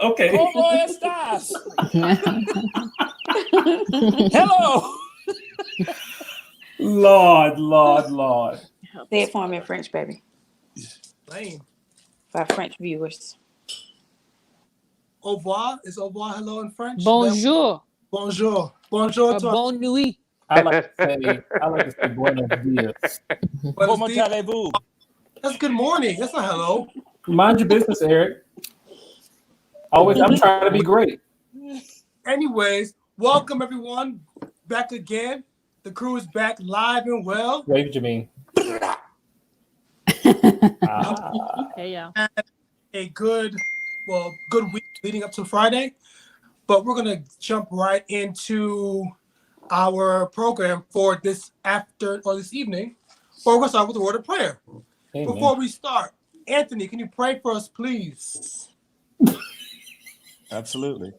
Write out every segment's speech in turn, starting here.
Okay. ¿Cómo estás? Hello. Lord. Say it for me in French, baby. Lame. For French viewers. Au revoir. Is au revoir hello in French? Bonjour. Bonjour. Bonjour. Bonne nuit. I like to say buenos dias. Comment allez-vous? That's good morning. That's not hello. Mind your business, Eric. Always, I'm trying to be great. Anyways, welcome everyone back again. The crew is back live and well. Wave, Jameen. Hey, y'all. A good week leading up to Friday. But we're gonna jump right into our program for this evening. But we're gonna start with a word of prayer. Amen. Before we start, Anthony, can you pray for us, please? Absolutely.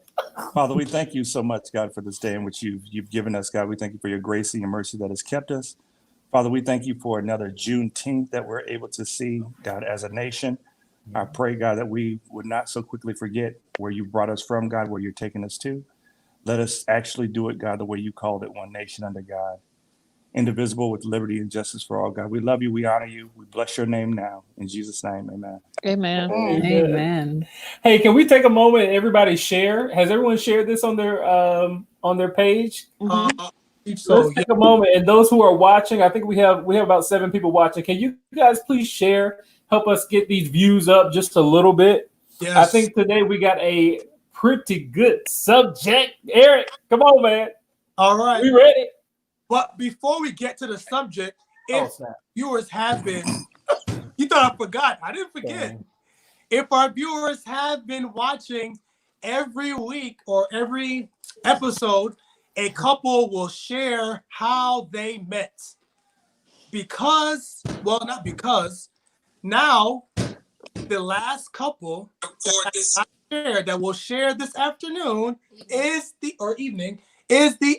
Father, we thank you so much, God, for this day in which you've given us, God. We thank you for your grace and your mercy that has kept us. Father, we thank you for another Juneteenth that we're able to see, God, as a nation. I pray, God, that we would not so quickly forget where you brought us from, God, where you're taking us to. Let us actually do it, God, the way you called it, one nation under God, indivisible with liberty and justice for all, God. We love you. We honor you. We bless your name now. In Jesus' name, amen. Amen. Amen. Hey, can we take a moment and everybody share? Has everyone shared this on their page? Let's take a moment, and those who are watching, I think we have about 7 people watching. Can you guys please share? Help us get these views up just a little bit. Yes. I think today we got a pretty good subject. Eric, come on, man. All right. We ready? But before we get to the subject, if viewers have been, you thought I forgot. I didn't forget. Dang. If our viewers have been watching every week or every episode, a couple will share how they met. Not because, now the last couple that will share this afternoon is the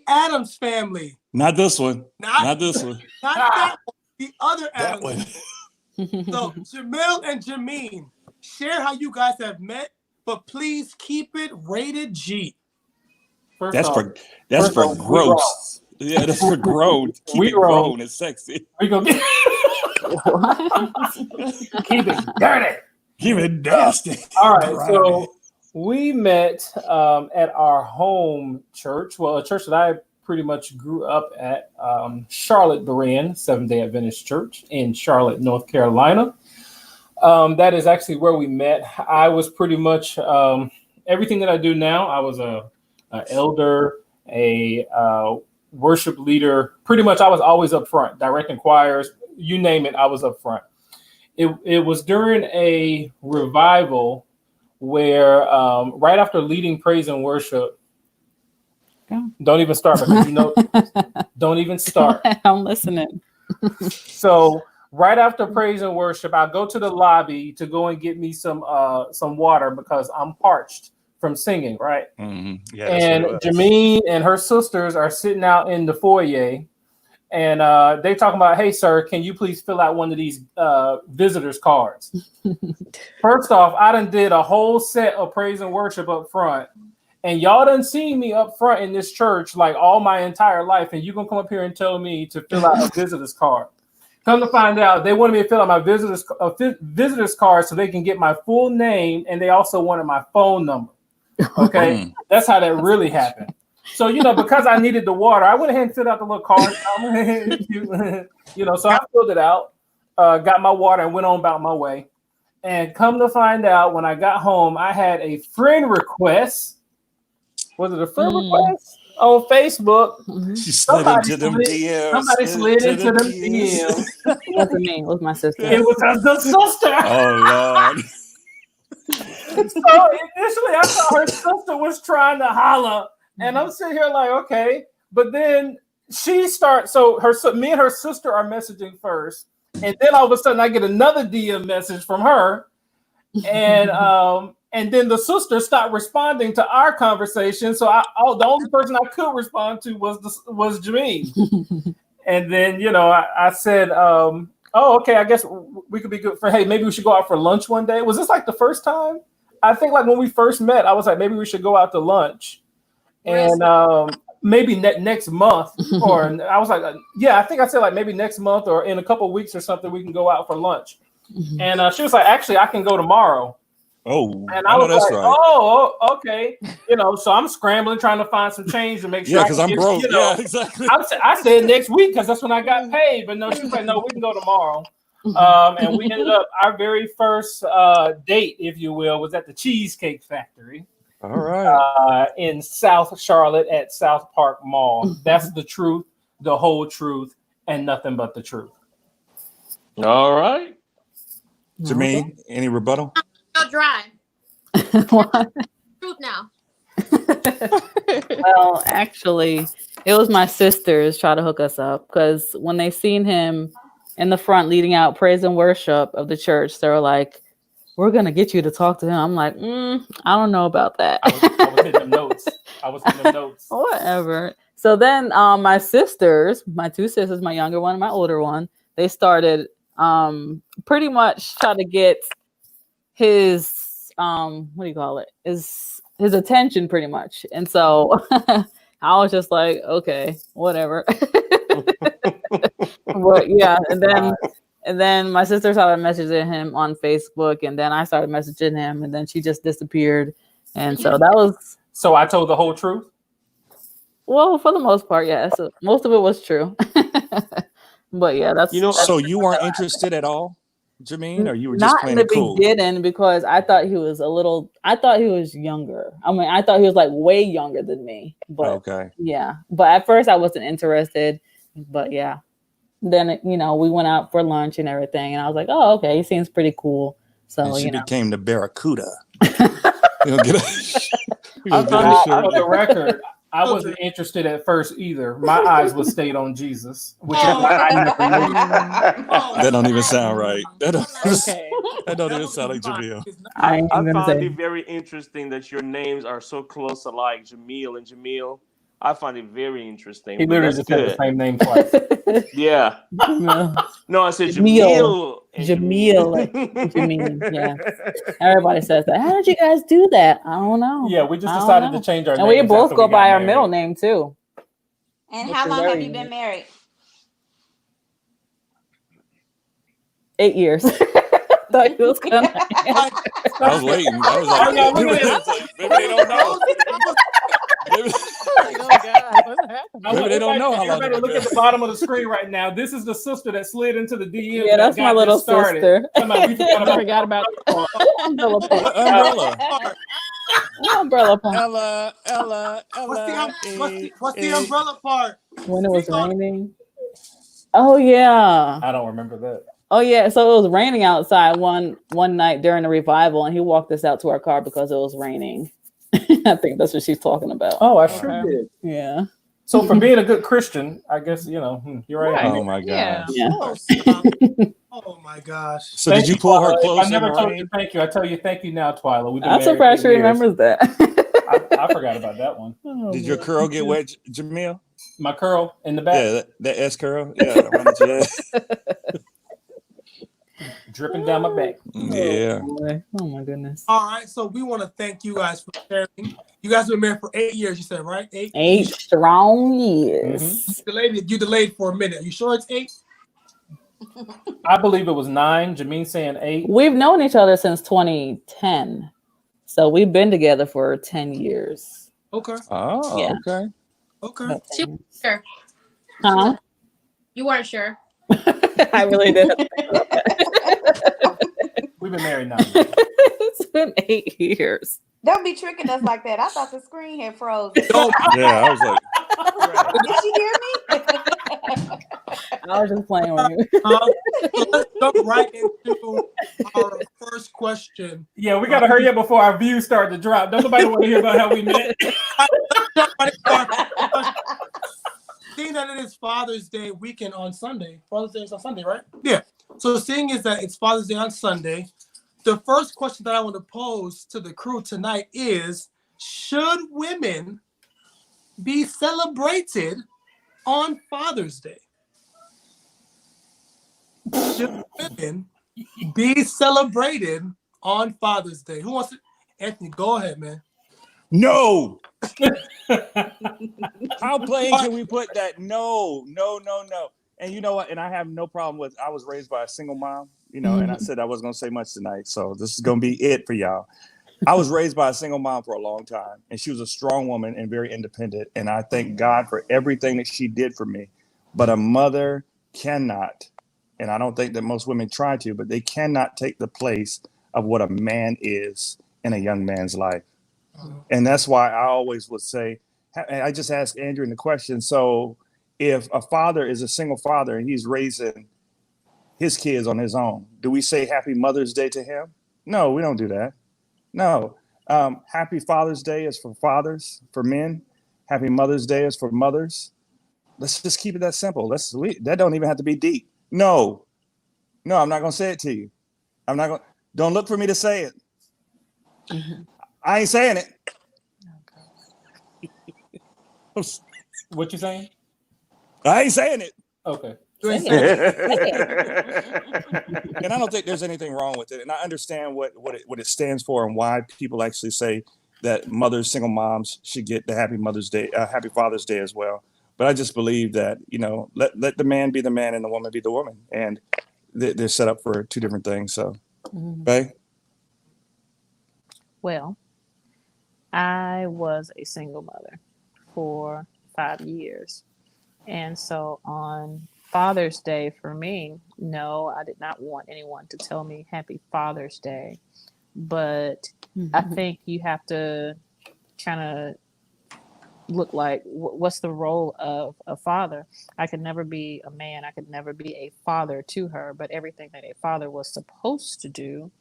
Addams family. Not this one. Not this one. Not that one. The other That Addams. one. So Jamil and Jameen, share how you guys have met, but please keep it rated G. That's for gross. Yeah, that's for grown. Keep it grown and sexy. We gonna get keep it dirty. Keep it nasty. All right, so we met at our home church. Well, a church that I pretty much grew up at, Charlotte Berean Seventh-day Adventist Church in Charlotte, North Carolina. That is actually where we met. I was pretty much everything that I do now. I was an elder, a worship leader. Pretty much, I was always up front, directing choirs. You name it, I was up front. It was during a revival where right after leading praise and worship. Don't even start because don't even start. I'm listening. So right after praise and worship, I go to the lobby to go and get me some water because I'm parched from singing, right? Mm-hmm. Yeah, and Jameen and her sisters are sitting out in the foyer, and they talking about, hey, sir, can you please fill out one of these visitors cards? First off, I done did a whole set of praise and worship up front. And y'all done seen me up front in this church like all my entire life, and you gonna come up here and tell me to fill out a visitor's card. Come to find out, they wanted me to fill out my visitor's card so they can get my full name, and they also wanted my phone number. Okay, that's how that really happened. So, because I needed the water, I went ahead and filled out the little card. So I filled it out, got my water, and went on about my way. And come to find out, when I got home, I had a friend request. Was it a friend request on Facebook? She slid into them DMs. Somebody slid into them DMs. It wasn't me. It was my sister. It was her sister. Oh, Lord. So initially, I thought her sister was trying to holler, and I'm sitting here like, okay. But then she starts. So me and her sister are messaging first, and then all of a sudden, I get another DM message from her, and then the sister stopped responding to our conversation. So the only person I could respond to was Jameen. And then, I said, oh, okay, I guess we could be good for, hey, maybe we should go out for lunch one day. Was this like the first time? I think like when we first met, I was like, maybe we should go out to lunch, and maybe next month, or I was like, yeah, I think I said like maybe next month or in a couple of weeks or something, we can go out for lunch. And she was like, actually, I can go tomorrow. Oh, and I was like, oh, okay. So I'm scrambling, trying to find some change to make sure. Yeah, because I'm broke. Yeah, exactly. I said next week because that's when I got paid. But no, she was like, no, we can go tomorrow. And we ended up, our very first date, if you will, was at the Cheesecake Factory. All right. In South Charlotte at South Park Mall. That's the truth, the whole truth, and nothing but the truth. All right. Jermaine, any rebuttal? Go dry. What? Truth now. Well, actually, it was my sisters try to hook us up because when they seen him in the front leading out praise and worship of the church, they were like, we're going to get you to talk to him. I'm like, I don't know about that. I was hitting them notes. Whatever. So then my sisters, my two sisters, my younger one and my older one, they started pretty much try to get his, what do you call it? His attention pretty much. And so I was just like, okay, whatever. But yeah, and then my sister started messaging him on Facebook, and then I started messaging him, and then she just disappeared. And so that was. So I told the whole truth? Well, for the most part, yes. Yeah. So most of it was true. But yeah, that's. So you weren't interested at all, Jermaine, or you were just not playing in the cool? beginning because I thought he was I thought he was younger. I mean, I thought he was like way younger than me. But okay. Yeah. But at first I wasn't interested. But yeah. Then we went out for lunch and everything, and I was like, "Oh, okay, he seems pretty cool." So and she became the Barracuda. For the record, I wasn't interested at first either. My eyes were stayed on Jesus, which is why I never knew. That don't even sound right. That don't even sound like Jamil. I find it very interesting that your names are so close alike, Jamil and Jamil. I find it very interesting. He literally just had the same name twice. Yeah. No, I said Jamil. Jamil. Jamil. Yeah. Everybody says that. How did you guys do that? I don't know. Yeah, we just decided to change our names. And we both go by our middle name too. And how long have you been married? 8 years. Thought he was gonna. I was waiting. I was like, maybe they don't know. Maybe they don't know how long. Everybody look at the bottom of the screen right now. This is the sister that slid into the DM. Yeah, that's my little sister. We forgot about umbrella part. Umbrella part. Ella. What's the umbrella part? When it was raining. Oh yeah. I don't remember that. Oh yeah, so it was raining outside one night during the revival, and he walked us out to our car because it was raining. I think that's what she's talking about. Oh, I sure did. Yeah. So for being a good Christian, I guess you're right. Oh my gosh. Yeah. Oh my gosh. So did you pull her close? I never told you thank you. I tell you thank you now, Twyla. I'm surprised she remembers that. I forgot about that one. Oh, did your curl get wet, Jamil? My curl in the back? Yeah, that S curl. Yeah. Dripping down my back. Yeah. Oh my goodness. All right, so we want to thank you guys for sharing. You guys have been married for 8 years, you said, right? 8 strong years. Mm-hmm. You delayed for a minute. Are you sure it's 8? I believe it was 9. Jameen saying 8. We've known each other since 2010. So we've been together for 10 years. Okay. Oh, yeah. Okay. She wasn't sure. Huh? You weren't sure. I really did. We've been married now. It's been 8 years. Don't be tricking us like that. I thought the screen had frozen. Yeah, I was like, Did you hear me? I was just playing with you. So let's jump right into our first question. Yeah, we got to hurry up before our views start to drop. Don't nobody want to hear about how we met. Seeing that it is Father's Day weekend on Sunday. Father's Day is on Sunday, right? Yeah. So seeing is that it's Father's Day on Sunday. The first question that I want to pose to the crew tonight is, should women be celebrated on Father's Day? Should women be celebrated on Father's Day? Who wants to? Anthony, go ahead, man. No. How plain can we put that? No. And you know what? And I have no problem with. I was raised by a single mom, and I said I wasn't gonna say much tonight, so this is gonna be it for y'all. I was raised by a single mom for a long time, and she was a strong woman and very independent. And I thank God for everything that she did for me. But a mother cannot, and I don't think that most women try to, but they cannot take the place of what a man is in a young man's life. And that's why I always would say, and I just asked Andrew in the question, so if a father is a single father and he's raising his kids on his own, do we say Happy Mother's Day to him? No, we don't do that. No. Happy Father's Day is for fathers, for men. Happy Mother's Day is for mothers. Let's just keep it that simple. That don't even have to be deep. No, I'm not going to say it to you. Don't look for me to say it. I ain't saying it. What you saying? I ain't saying it. Okay. And I don't think there's anything wrong with it. And I understand what it stands for and why people actually say that mothers, single moms should get the Happy Mother's Day, Happy Father's Day as well. But I just believe that, let the man be the man and the woman be the woman. And they're set up for two different things. So, okay. Well, I was a single mother for 5 years. And so on Father's Day for me, no, I did not want anyone to tell me Happy Father's Day. But I think you have to kind of look like, what's the role of a father? I could never be a man. I could never be a father to her. But everything that a father was supposed to do,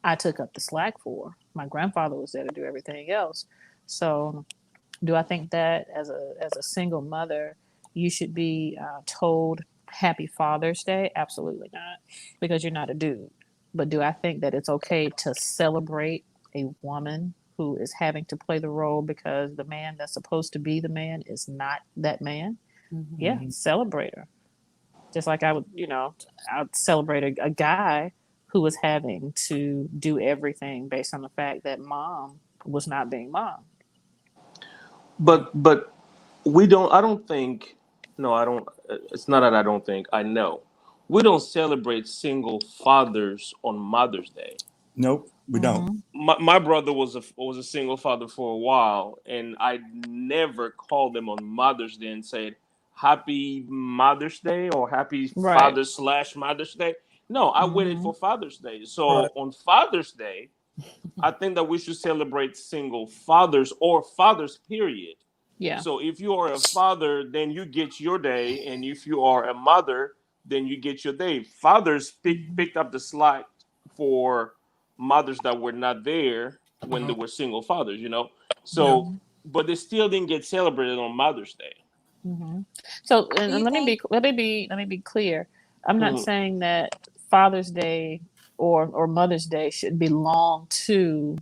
I took up the slack for. My grandfather was there to do everything else. So do I think that as a single mother, you should be told Happy Father's Day? Absolutely not, because you're not a dude. But do I think that it's okay to celebrate a woman who is having to play the role because the man that's supposed to be the man is not that man? Yeah, celebrate her. Just like I would, I'd celebrate a guy who was having to do everything based on the fact that mom was not being mom. But we don't. I don't think. No, I don't. It's not that I don't think. I know. We don't celebrate single fathers on Mother's Day. Nope, we don't. My brother was a single father for a while, and I never called him on Mother's Day and said Happy Mother's Day or Happy Father/Mother's Day. No, I waited for Father's Day. So on Father's Day, I think that we should celebrate single fathers or fathers, period. Yeah. So if you are a father, then you get your day, and if you are a mother, then you get your day. Fathers picked up the slack for mothers that were not there when they were single fathers, So, but they still didn't get celebrated on Mother's Day. So, and let me be clear. I'm not saying that Father's Day or Mother's Day should belong to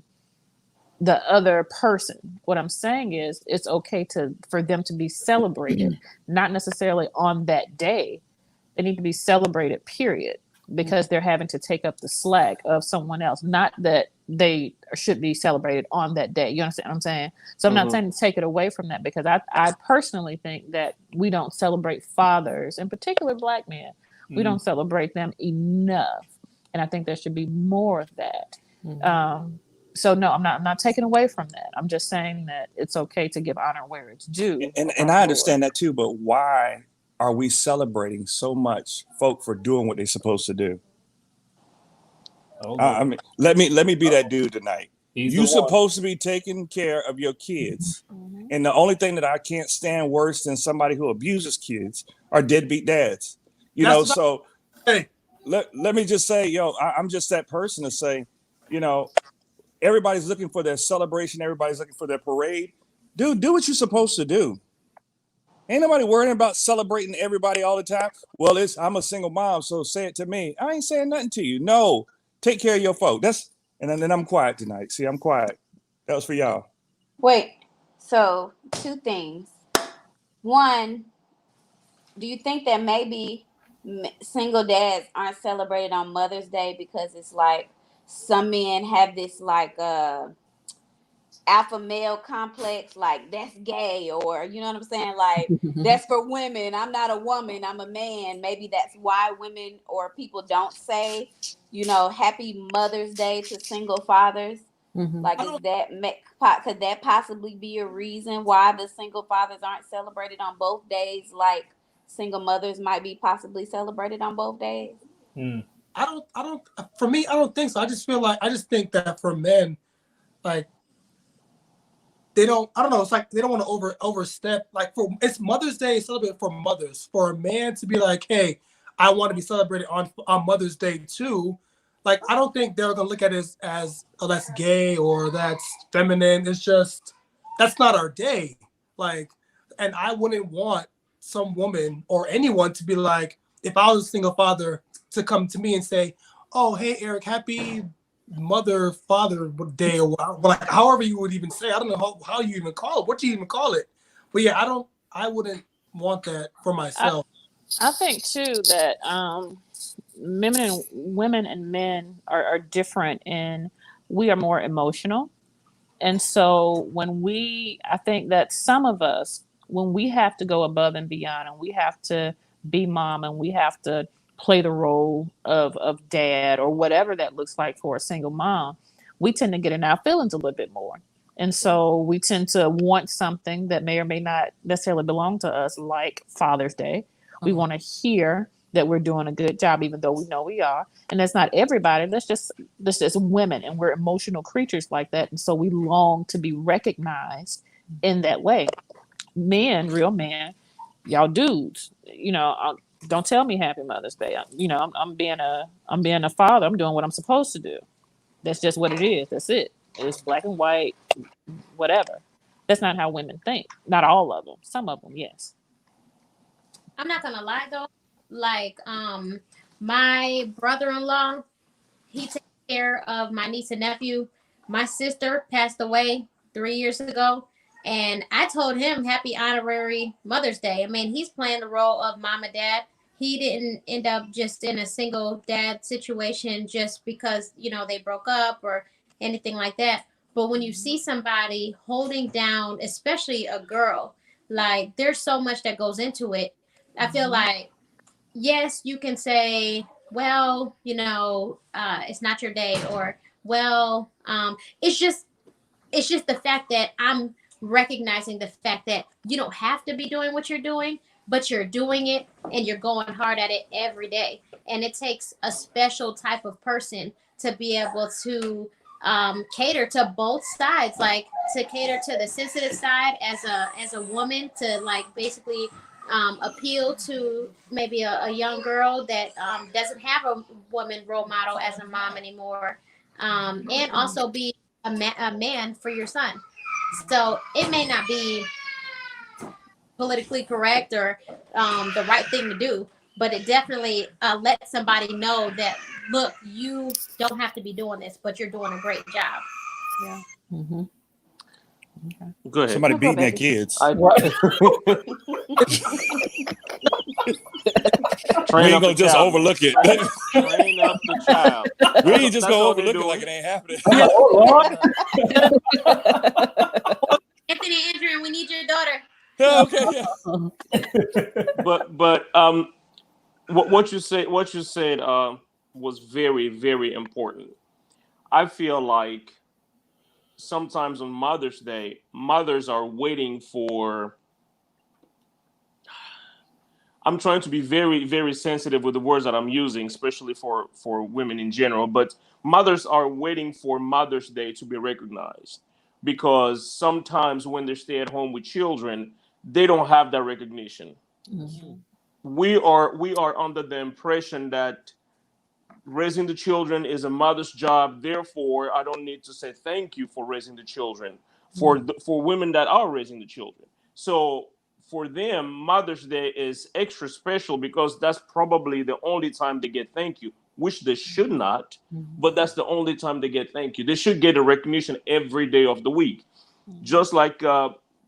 the other person. What I'm saying is it's okay for them to be celebrated, not necessarily on that day. They need to be celebrated, period, because they're having to take up the slack of someone else. Not that they should be celebrated on that day. You understand what I'm saying? So I'm not saying to take it away from that, because I personally think that we don't celebrate fathers, in particular Black men. We don't celebrate them enough. And I think there should be more of that. So no, I'm not taking away from that. I'm just saying that it's okay to give honor where it's due. And I understand that too, but why are we celebrating so much folk for doing what they're supposed to do? I mean, let me be that dude tonight. You're supposed to be taking care of your kids. And the only thing that I can't stand worse than somebody who abuses kids are deadbeat dads. So hey, let me just say, I'm just that person to say, everybody's looking for their celebration. Everybody's looking for their parade. Dude, do what you're supposed to do. Ain't nobody worrying about celebrating everybody all the time. Well, I'm a single mom, so say it to me. I ain't saying nothing to you. No, take care of your folk. And then I'm quiet tonight. See, I'm quiet. That was for y'all. Wait, so 2 things. One, do you think that maybe single dads aren't celebrated on Mother's Day because it's like some men have this like alpha male complex, like that's gay, or you know what I'm saying, like that's for women. I'm not a woman, I'm a man. Maybe that's why women or people don't say, Happy Mother's Day to single fathers. Like, could that possibly be a reason why the single fathers aren't celebrated on both days, like single mothers might be possibly celebrated on both days? For me, I don't think so. I just think that for men, like, I don't know. It's like they don't want to overstep. Like, it's Mother's Day, celebrated for mothers. For a man to be like, hey, I want to be celebrated on Mother's Day too. Like, I don't think they're gonna look at it as oh, that's gay or that's feminine. It's just that's not our day. Like, and I wouldn't want some woman or anyone to be like, if I was a single father, to come to me and say, oh, hey, Eric, happy Father Day, or like however you would even say. I don't know how you even call it. What do you even call it? But yeah, I wouldn't want that for myself. I think too that women and men are different, and we are more emotional. And so I think that some of us, when we have to go above and beyond, and we have to be mom, and we have to play the role of dad, or whatever that looks like for a single mom, we tend to get in our feelings a little bit more. And so we tend to want something that may or may not necessarily belong to us, like Father's Day. We want to hear that we're doing a good job, even though we know we are. And that's not everybody. That's just women, and we're emotional creatures like that. And so we long to be recognized in that way. Men, real men, y'all dudes, don't tell me Happy Mother's Day. I'm being a father. I'm doing what I'm supposed to do. That's just what it is. That's it. It's black and white, whatever. That's not how women think. Not all of them. Some of them, yes. I'm not gonna lie though. Like, my brother-in-law, he takes care of my niece and nephew. My sister passed away 3 years ago, and I told him Happy Honorary Mother's Day. I mean, he's playing the role of mom and dad. He didn't end up just in a single dad situation just because, they broke up or anything like that. But when you see somebody holding down, especially a girl, like, there's so much that goes into it. I feel like, yes, you can say, well, it's not your day, or, well, it's just the fact that I'm recognizing the fact that you don't have to be doing what you're doing, but you're doing it and you're going hard at it every day. And it takes a special type of person to be able to cater to both sides, like to cater to the sensitive side as a woman, to like basically appeal to maybe a young girl that doesn't have a woman role model as a mom anymore, and also be a man for your son. So it may not be politically correct or the right thing to do, but it definitely lets somebody know that, look, you don't have to be doing this, but you're doing a great job. Yeah. Mm-hmm. Okay. Go ahead. Somebody beating their kids. We ain't gonna just overlook it. Train up the child. We ain't just gonna overlook it like it ain't happening. Anthony, Andrew, we need your daughter. Okay. Yeah. But what you said was very, very important. I feel like sometimes on Mother's Day, mothers are waiting for. I'm trying to be very, very sensitive with the words that I'm using, especially for women in general. But mothers are waiting for Mother's Day to be recognized, because sometimes when they stay at home with children, they don't have that recognition. Mm-hmm. We are under the impression that raising the children is a mother's job. Therefore, I don't need to say thank you for raising the children for women that are raising the children. So for them, Mother's Day is extra special because that's probably the only time they get thank you, which they should not, but that's the only time they get thank you. They should get a recognition every day of the week. Just like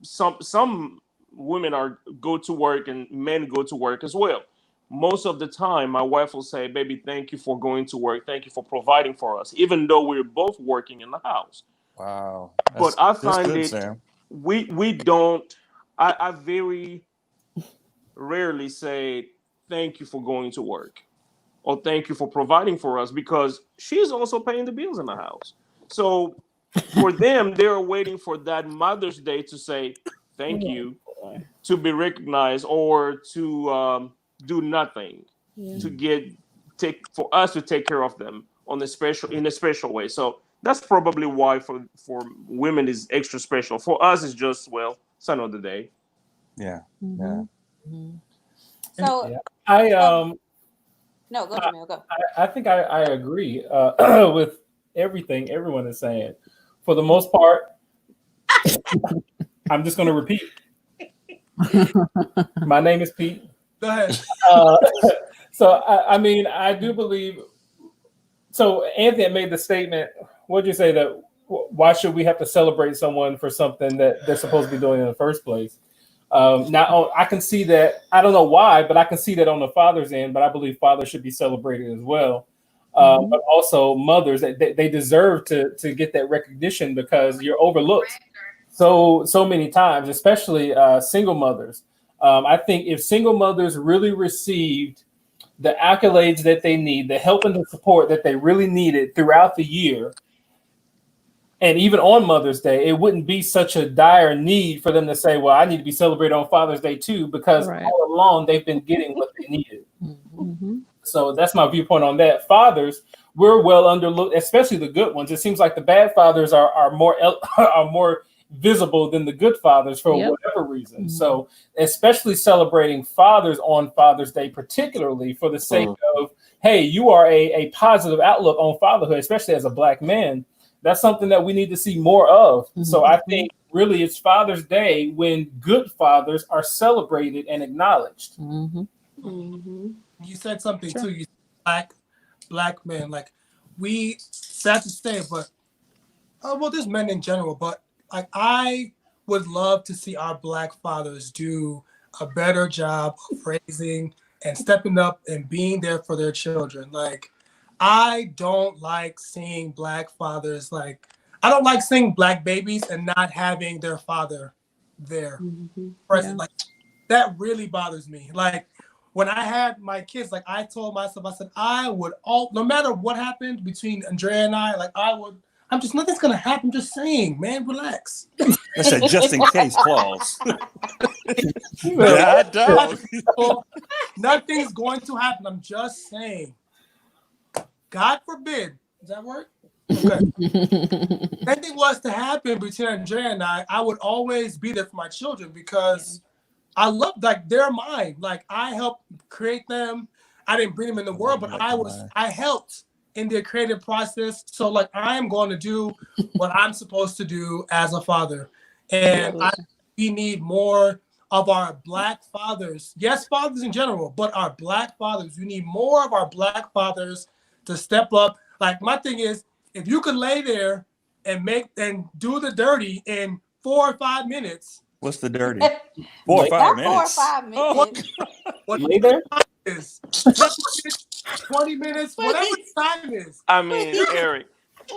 some women go to work and men go to work as well. Most of the time, my wife will say, baby, thank you for going to work. Thank you for providing for us, even though we're both working in the house. Wow. But I That's find good, it Sam. we don't. I very rarely say thank you for going to work or thank you for providing for us, because she's also paying the bills in the house. So for them, they're waiting for that Mother's Day to say thank you, to be recognized, or to do nothing, to take for us to take care of them in a special way. So that's probably why for women is extra special. For us, it's just, well, it's another day. Yeah. Mhm. So Yeah. I no, go Jamil, go. I think I agree with everything everyone is saying. For the most part, I'm just going to repeat. My name is Pete. Go ahead. So I mean, I do believe. So Anthony made the statement. What'd you say, that why should we have to celebrate someone for something that they're supposed to be doing in the first place? Now I can see that. I don't know why, but I can see that on the father's end. But I believe fathers should be celebrated as well. But also mothers, they deserve to get that recognition, because you're overlooked so many times, especially single mothers. I think if single mothers really received the accolades that they need, the help and the support that they really needed throughout the year, and even on Mother's Day, it wouldn't be such a dire need for them to say, well, I need to be celebrated on Father's Day too, because all along they've been getting what they needed. So that's my viewpoint on that. Fathers, we're well underlooked, especially the good ones. It seems like the bad fathers are more visible than the good fathers for whatever reason. So especially celebrating fathers on Father's Day, particularly for the sake of, hey, you are a positive outlook on fatherhood, especially as a Black man. That's something that we need to see more of. So I think really it's Father's Day when good fathers are celebrated and acknowledged. You said something too. You said black men. Like, we, sad to say, but well, there's men in general, but like, I would love to see our Black fathers do a better job of raising and stepping up and being there for their children. Like, I don't like seeing Black fathers, like, I don't like seeing Black babies and not having their father there present. Like, that really bothers me. Like, when I had my kids, like, I told myself, I said, no matter what happened between Andrea and I, like, nothing's gonna happen. Just saying, man, relax. That's a just in case clause. Nothing's going to happen. I'm just saying. God forbid. Does that work? Okay. If anything was to happen between Andrea and I would always be there for my children, because I love, like, they're mine. Like, I helped create them. I didn't bring them in the world, but I helped in their creative process. So, like, I am going to do what I'm supposed to do as a father. And we need more of our Black fathers. Yes, fathers in general, but our Black fathers. We need more of our Black fathers to step up. Like, my thing is, if you could lay there and do the dirty in 4 or 5 minutes. What's the dirty? 4 or 5 minutes. 4 or 5 minutes. What lay there? Is 20 minutes, whatever the time is. I mean, Eric,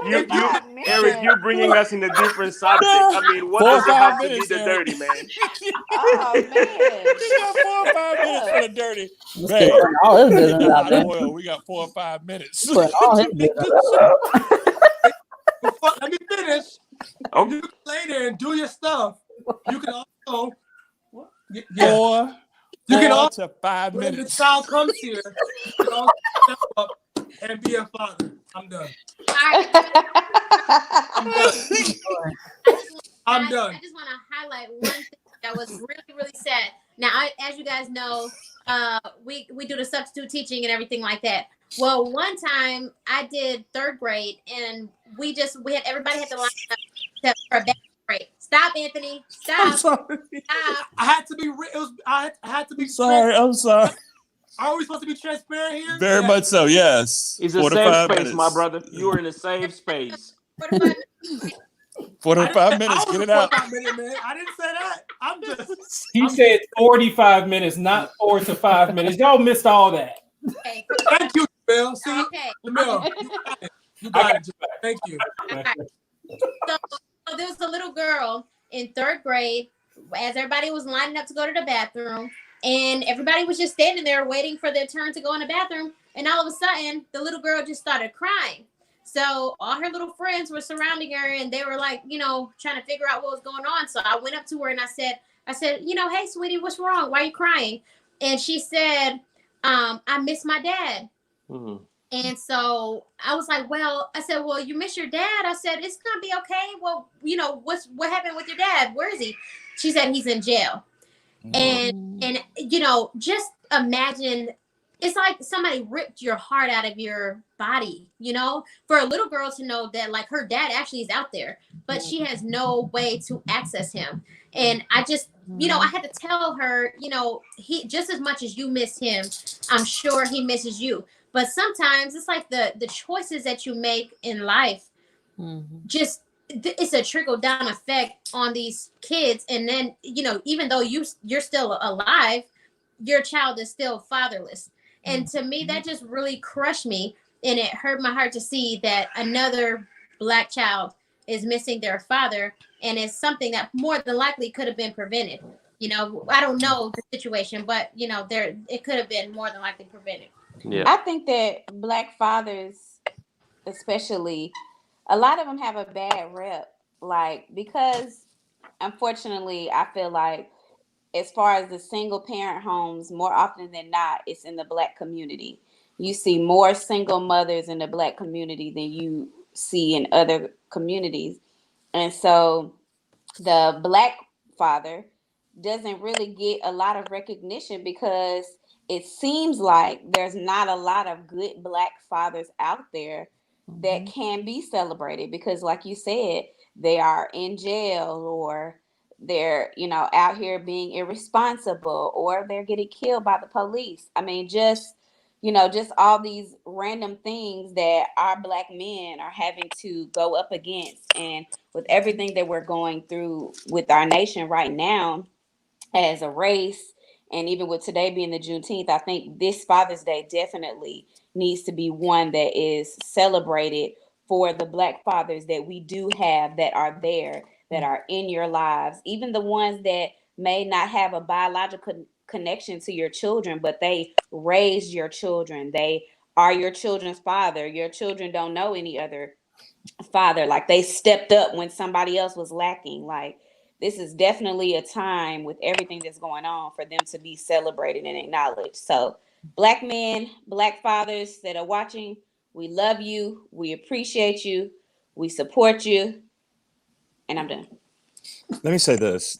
you're bringing us in a different subject. I mean, what does it have to be the dirty, man? Oh man. We got 4 or 5 minutes for the dirty. Man, all his business out there. Well, we got 4 or 5 minutes. Put all his business out there. Let me finish. Okay. You can lay there and do your stuff. You can also, You can also 5 when minutes. the child comes here, you can also step up and be a father. I'm done. I'm done. I'm done. I just want to highlight one thing that was really, really sad. Now, as you guys know, we do the substitute teaching and everything like that. Well, one time I did 3rd grade, and everybody had to line up for a bathroom break. Stop, Anthony. Stop. I'm sorry. Stop. I had to be. I had to be. I'm sorry. Are we supposed to be transparent here? Very much so. Yes. It's a 4 to safe 5 space, minutes. my brother. You are in a safe space. 4 to 5 minutes. Get it out. Man. I didn't say that. I'm just. He said 45 minutes, not 4 to 5 minutes. Y'all missed all that. Okay. Thank you, Bill. See, Okay. Bill, you got it. You got it. Thank you. All right. So there was a little girl in 3rd grade as everybody was lining up to go to the bathroom, and everybody was just standing there waiting for their turn to go in the bathroom. And all of a sudden, the little girl just started crying. So all her little friends were surrounding her, and they were like, trying to figure out what was going on. So I went up to her and I said, hey, sweetie, what's wrong? Why are you crying? And she said, I miss my dad. Mm-hmm. And so I was like, I said, well, you miss your dad. I said, it's going to be okay. Well, what happened with your dad? Where is he? She said, he's in jail. And just imagine, it's like somebody ripped your heart out of your body, for a little girl to know that like her dad actually is out there, but she has no way to access him. And I just, I had to tell her, he, just as much as you miss him, I'm sure he misses you. But sometimes it's like the choices that you make in life, just it's a trickle down effect on these kids. And then, even though you're still alive, your child is still fatherless. And to me, that just really crushed me. And it hurt my heart to see that another Black child is missing their father. And it's something that more than likely could have been prevented. I don't know the situation, but, it could have been more than likely prevented. Yeah. I think that Black fathers, especially, a lot of them have a bad rep, because unfortunately, I feel like as far as the single parent homes, more often than not, it's in the Black community. You see more single mothers in the Black community than you see in other communities. And so the Black father doesn't really get a lot of recognition because it seems like there's not a lot of good Black fathers out there that can be celebrated because, like you said, they are in jail or they're, out here being irresponsible or they're getting killed by the police. I mean, just all these random things that our Black men are having to go up against. And with everything that we're going through with our nation right now as a race, and even with today being the Juneteenth, I think this Father's Day definitely needs to be one that is celebrated for the Black fathers that we do have that are there, that are in your lives, even the ones that may not have a biological connection to your children, but they raised your children. They are your children's father. Your children don't know any other father. Like, they stepped up when somebody else was lacking. Like, this is definitely a time with everything that's going on for them to be celebrated and acknowledged. So Black men, Black fathers that are watching, we love you. We appreciate you. We support you. And I'm done. Let me say this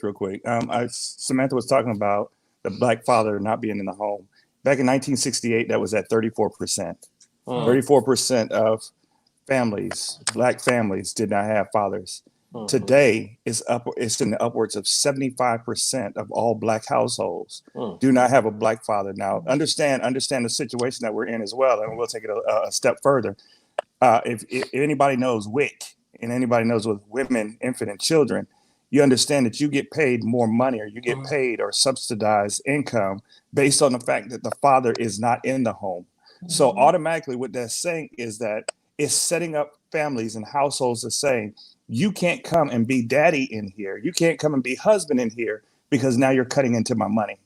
real quick. Samantha was talking about the Black father not being in the home. Back in 1968, that was at 34%. 34% of families, Black families, did not have fathers. Today, it's in the upwards of 75% of all Black households do not have a Black father. Now, understand the situation that we're in as well, and we'll take it a step further. If anybody knows WIC and anybody knows with women, infant, and children, you understand that you get paid more money or you get paid or subsidized income based on the fact that the father is not in the home. So automatically what that's saying is that it's setting up families and households as saying, you can't come and be daddy in here. You can't come and be husband in here because now you're cutting into my money.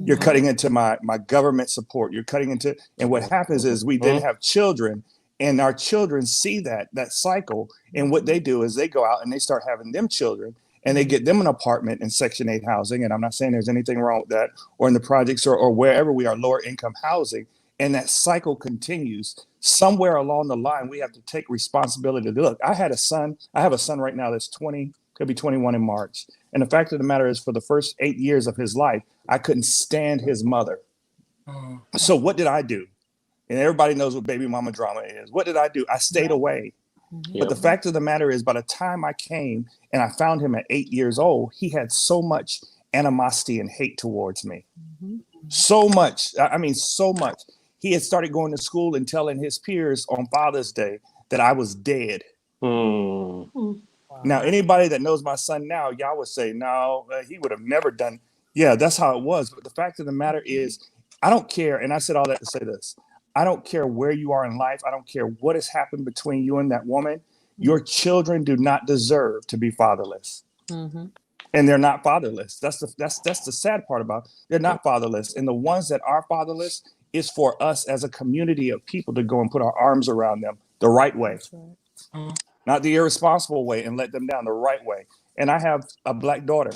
You're cutting into my government support. You're cutting into, and what happens is we then have children, and our children see that cycle. And what they do is they go out and they start having them children and they get them an apartment in Section 8 housing. And I'm not saying there's anything wrong with that, or in the projects or wherever we are, lower income housing. And that cycle continues. Somewhere along the line, we have to take responsibility to look. I have a son right now that's 20, could be 21 in March. And the fact of the matter is, for the first 8 years of his life, I couldn't stand his mother. So what did I do? And everybody knows what baby mama drama is. What did I do? I stayed away. But the fact of the matter is, by the time I came and I found him at 8 years old, he had so much animosity and hate towards me. So much. I mean, so much. He had started going to school and telling his peers on Father's Day that I was dead. Now, anybody that knows my son now, y'all would say, no, he would have never done. Yeah, that's how it was. But the fact of the matter is, I don't care. And I said all that to say this. I don't care where you are in life. I don't care what has happened between you and that woman. Your children do not deserve to be fatherless. Mm-hmm. And they're not fatherless. That's the sad part about it. They're not fatherless. And the ones that are fatherless is for us as a community of people to go and put our arms around them the right way. Right. Not the irresponsible way and let them down, the right way. And I have a Black daughter.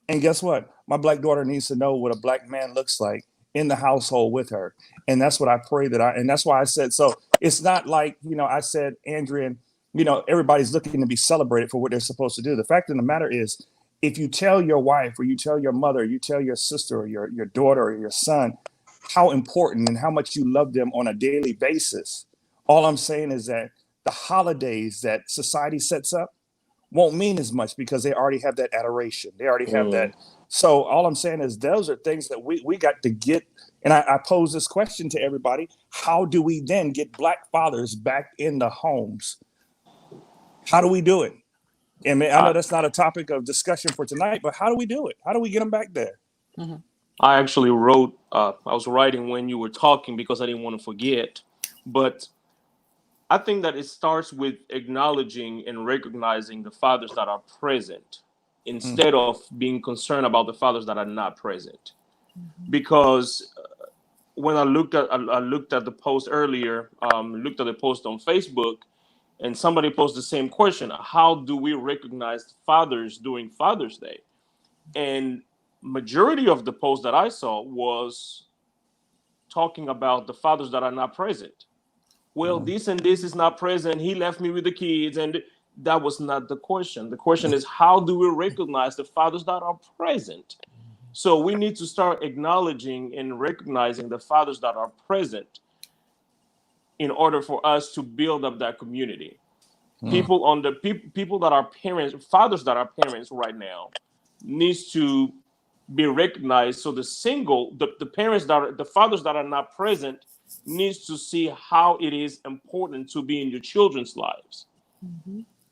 And guess what? My Black daughter needs to know what a Black man looks like in the household with her. And that's what I pray and that's why I said, so it's not like, I said, Andrea, everybody's looking to be celebrated for what they're supposed to do. The fact of the matter is, if you tell your wife or you tell your mother, you tell your sister or your daughter or your son how important and how much you love them on a daily basis, all I'm saying is that the holidays that society sets up won't mean as much because they already have that adoration. They already have that. So all I'm saying is those are things that we got to get. And I pose this question to everybody. How do we then get Black fathers back in the homes? How do we do it? And I know that's not a topic of discussion for tonight, but how do we do it? How do we get them back there? Mm-hmm. I actually wrote, I was writing when you were talking because I didn't want to forget. But I think that it starts with acknowledging and recognizing the fathers that are present instead of being concerned about the fathers that are not present. Because when I looked at the post earlier, looked at the post on Facebook, and somebody posed the same question: how do we recognize fathers during Father's Day? And majority of the post that I saw was talking about the fathers that are not present. Well, this and this is not present. He left me with the kids, and that was not the question. The question is, how do we recognize the fathers that are present? So we need to start acknowledging and recognizing the fathers that are present in order for us to build up that community. People that are parents, fathers that are parents right now, needs to be recognized. So the parents the fathers that are not present needs to see how it is important to be in your children's lives.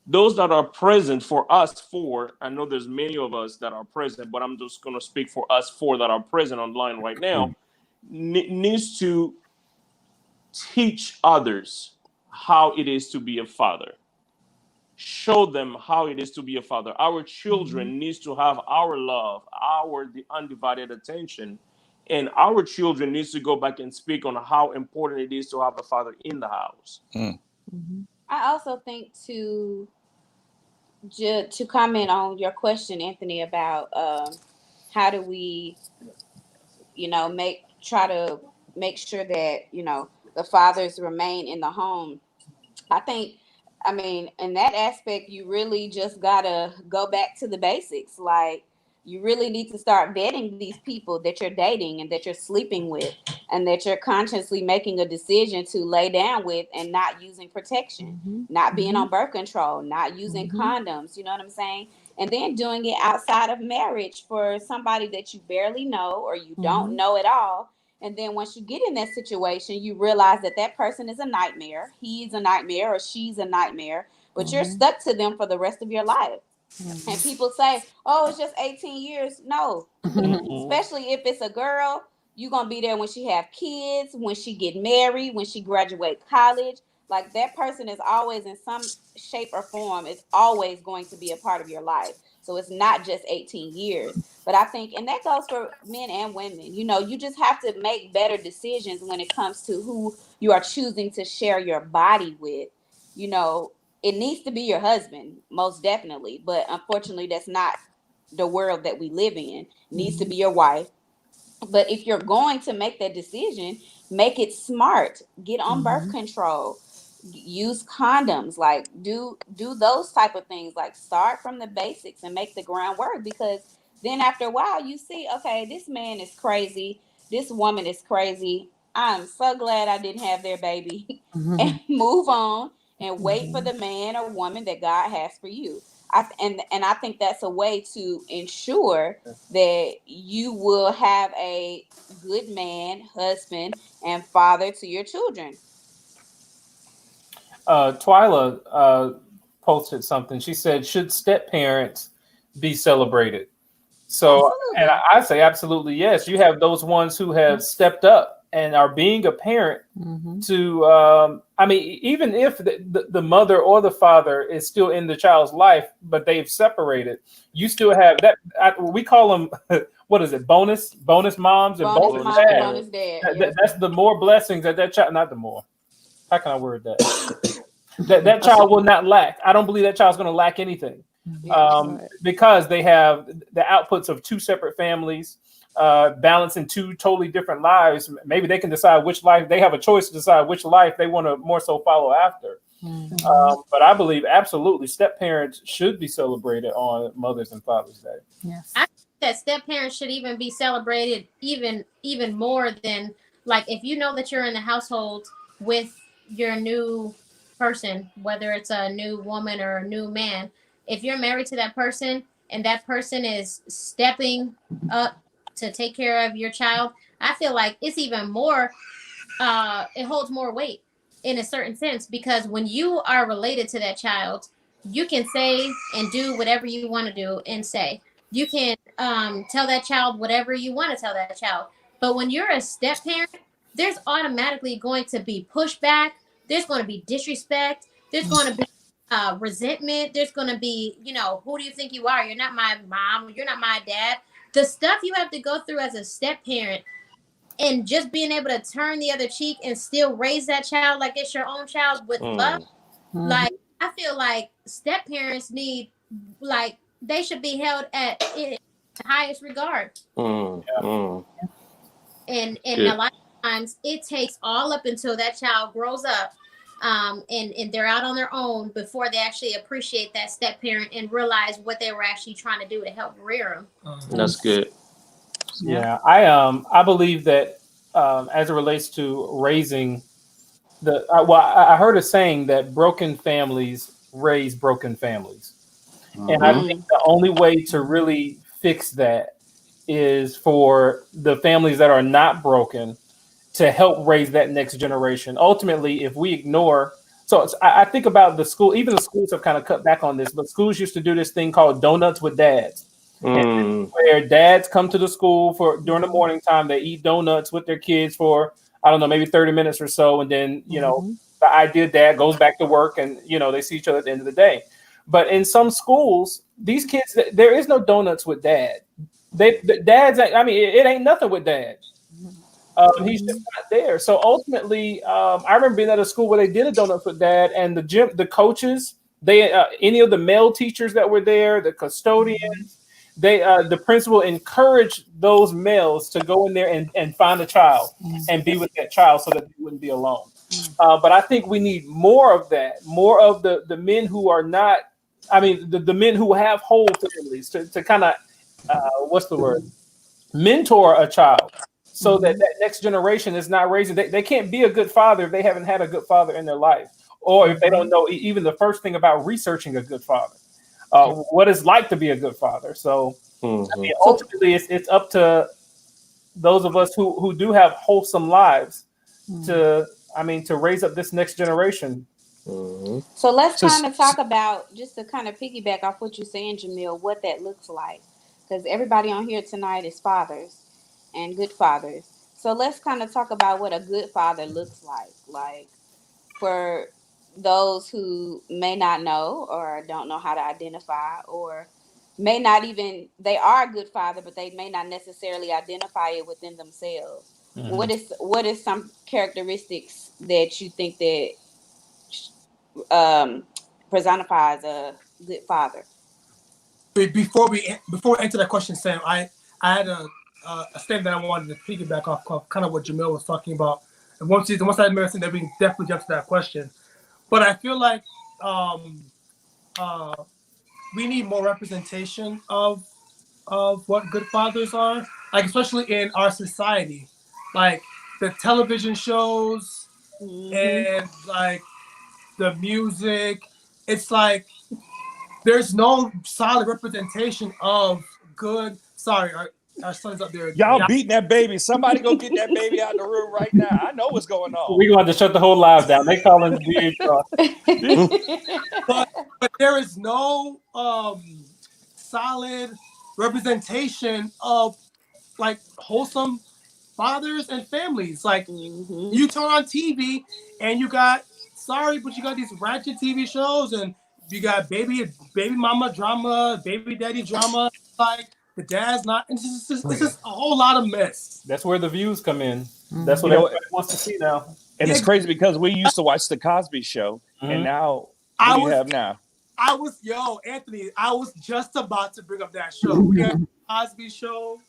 Those that are present I know there's many of us that are present, but I'm just going to speak for us four that are present online right now, needs to teach others how it is to be a father. Show them how it is to be a father. Our children needs to have our love, the undivided attention, and our children needs to go back and speak on how important it is to have a father in the house. I also think to comment on your question, Anthony, about how do we, try to make sure that the fathers remain in the home. In that aspect, you really just gotta go back to the basics. Like, you really need to start vetting these people that you're dating and that you're sleeping with, and that you're consciously making a decision to lay down with, and not using protection, not being on birth control, not using condoms. You know what I'm saying? And then doing it outside of marriage for somebody that you barely know or you don't know at all. And then once you get in that situation, you realize that person is a nightmare. He's a nightmare or she's a nightmare, but you're stuck to them for the rest of your life. And people say, oh, it's just 18 years. No, especially if it's a girl, you're going to be there when she have kids, when she get married, when she graduate college. Like, that person is always, in some shape or form, is always going to be a part of your life. So it's not just 18 years. But I think, and that goes for men and women, you just have to make better decisions when it comes to who you are choosing to share your body with. It needs to be your husband, most definitely. But unfortunately, that's not the world that we live in. It needs to be your wife. But if you're going to make that decision, make it smart. Get on birth control. Use condoms. Like, do those type of things. Like, start from the basics and make the groundwork, because then after a while you see, okay, this man is crazy, this woman is crazy, I'm so glad I didn't have their baby. And move on and wait for the man or woman that God has for you. And I think that's a way to ensure that you will have a good man, husband, and father to your children. Twyla posted something. She said, should step parents be celebrated? So, absolutely. And I say absolutely yes. You have those ones who have stepped up and are being a parent Mm-hmm. to, I mean, even if the mother or the father is still in the child's life, but they've separated, you still have that. We call them, what is it? Bonus moms and Bonus bonus mom, dads. bonus dad. Yes. That's the more blessings that child, not the more. How can I word that? that child will not lack. I don't believe that child's going to lack anything. Right. Because they have the outputs of two separate families, balancing two totally different lives. Maybe they can decide which life, they have a choice to decide which life they want to more so follow after. Mhm. But I believe absolutely step parents should be celebrated on Mother's and Father's Day. Yes. I think that step parents should even be celebrated even more than, like, if you know that you're in the household with your new person, whether it's a new woman or a new man, if you're married to that person and that person is stepping up to take care of your child, I feel like it's even more, it holds more weight in a certain sense, because when you are related to that child, you can say and do whatever you want to do and say. You can tell that child whatever you want to tell that child. But when you're a step parent, there's automatically going to be pushback. There's going to be disrespect. There's going to be resentment. There's going to be, who do you think you are? You're not my mom. You're not my dad. The stuff you have to go through as a step parent, and just being able to turn the other cheek and still raise that child like it's your own child with love. Mhm. Like, I feel like step parents need, like, they should be held at in the highest regard. And a lot of times it takes all up until that child grows up, and they're out on their own before they actually appreciate that step parent and realize what they were actually trying to do to help rear them. That's good. Yeah, I believe that as it relates to raising I heard a saying that broken families raise broken families. And I think the only way to really fix that is for the families that are not broken to help raise that next generation. Ultimately, if we ignore, I think about the school, even the schools have kind of cut back on this, but schools used to do this thing called Donuts with Dads. And where dads come to the school during the morning time, they eat donuts with their kids for, I don't know, maybe 30 minutes or so. And then, the ideal dad goes back to work and, they see each other at the end of the day. But in some schools, these kids, there is no donuts with dad. Dads, I mean, it ain't nothing with dad. He's just not there. So ultimately, I remember being at a school where they did a donuts with dad, and the coaches, any of the male teachers that were there, the custodians, the principal encouraged those males to go in there and find a child and be with that child so that they wouldn't be alone. But I think we need more of that, more of the men who are not, I mean, the men who have whole families to kind of, what's the word? Mentor a child so that next generation is not raising. They can't be a good father if they haven't had a good father in their life, or if they don't know even the first thing about researching a good father. What it's like to be a good father. So I mean, ultimately, it's up to those of us who do have wholesome lives to raise up this next generation. So let's kind of talk about, just to kind of piggyback off what you're saying, Jamil, what that looks like. Because everybody on here tonight is fathers and good fathers. So let's kind of talk about what a good father looks like. Like, for those who may not know or don't know how to identify, or may not even, they are a good father, but they may not necessarily identify it within themselves. What is some characteristics that you think that personifies a good father? Before we answer that question, Sam, I had a statement that I wanted to piggyback off kind of what Jamil was talking about. And once I mentioned that, we can definitely jump to that question. But I feel like we need more representation of what good fathers are, like especially in our society, like the television shows and like the music. It's like there's no solid representation of good. Sorry, our son's up there. Y'all beating that baby. Somebody go get that baby out of the room right now. I know what's going on. We're going to have to shut the whole live down. They call him but there is no solid representation of like wholesome fathers and families. Like Mhm. you turn on TV and you got but you got these ratchet TV shows and you got baby mama drama, baby daddy drama. Like the dad's not. It's just a whole lot of mess. That's where the views come in. That's what You know, everybody wants to see now. and it's Yeah. crazy because we used to watch the Cosby Show, Mhm. and now I what do you was- have now? Anthony, I was just about to bring up that show. We had Cosby Show.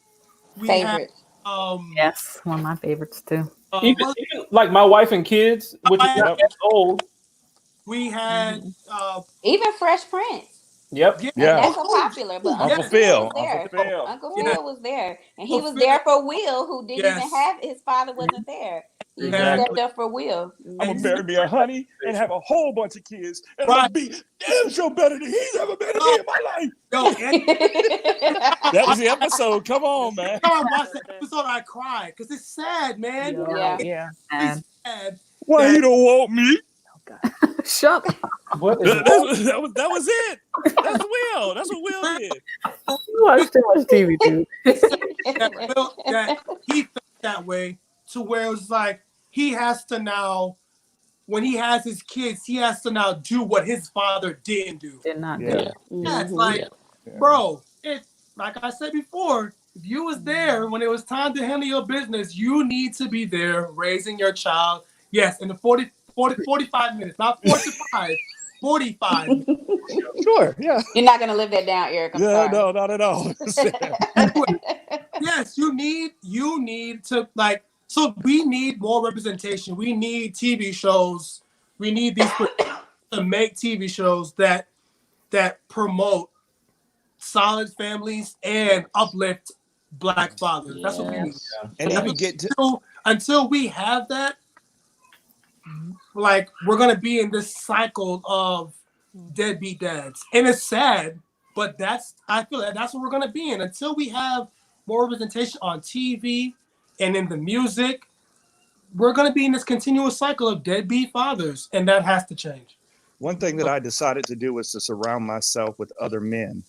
We Favorite. had Yes, one of my favorites too. Even like My Wife and Kids, which is not Yep. old. we had Even Fresh Prince. Yep. Yeah. That's so popular. But Uncle Uncle Phil. was there. Uncle Phil. Uncle Yeah. Phil was there, and he Uncle was Phil. there for Will, who didn't Yes. even have his father wasn't there. He Exactly. stepped up for Will. I'm gonna marry me a honey and have a whole bunch of kids, and Right. I'm gonna be damn sure better than he's ever been to me in my life. Yo, Anthony, That was the episode. Come on, man. I watched that episode. I cried because it's sad, man. Yeah. Yeah. It's sad. Why you don't want me? Shut up. What is That was it. That's Will. That's what Will did. You watch too much TV, dude. That he felt that way to where it was like he has to now, when he has his kids, he has to now do what his father didn't do. Did not do Yeah. it. Yeah, it's Mhm. like, Yeah. bro, it's like I said before, if you was there when it was time to handle your business, you need to be there raising your child. Yes, in the 45 minutes, not 45, 45. Sure. Yeah. You're not gonna live that down, Eric. I'm Yeah. sorry. No, not at all. Yes, you need to like. So we need more representation. We need TV shows. We need these to make TV shows that promote solid families and uplift Black fathers. That's what we need. And even get to Until we have that, like we're gonna be in this cycle of deadbeat dads, and it's sad, but I feel like that's what we're gonna be in until we have more representation on TV and in the music. We're gonna be in this continuous cycle of deadbeat fathers, and that has to change. one thing that I decided to do was to surround myself with other men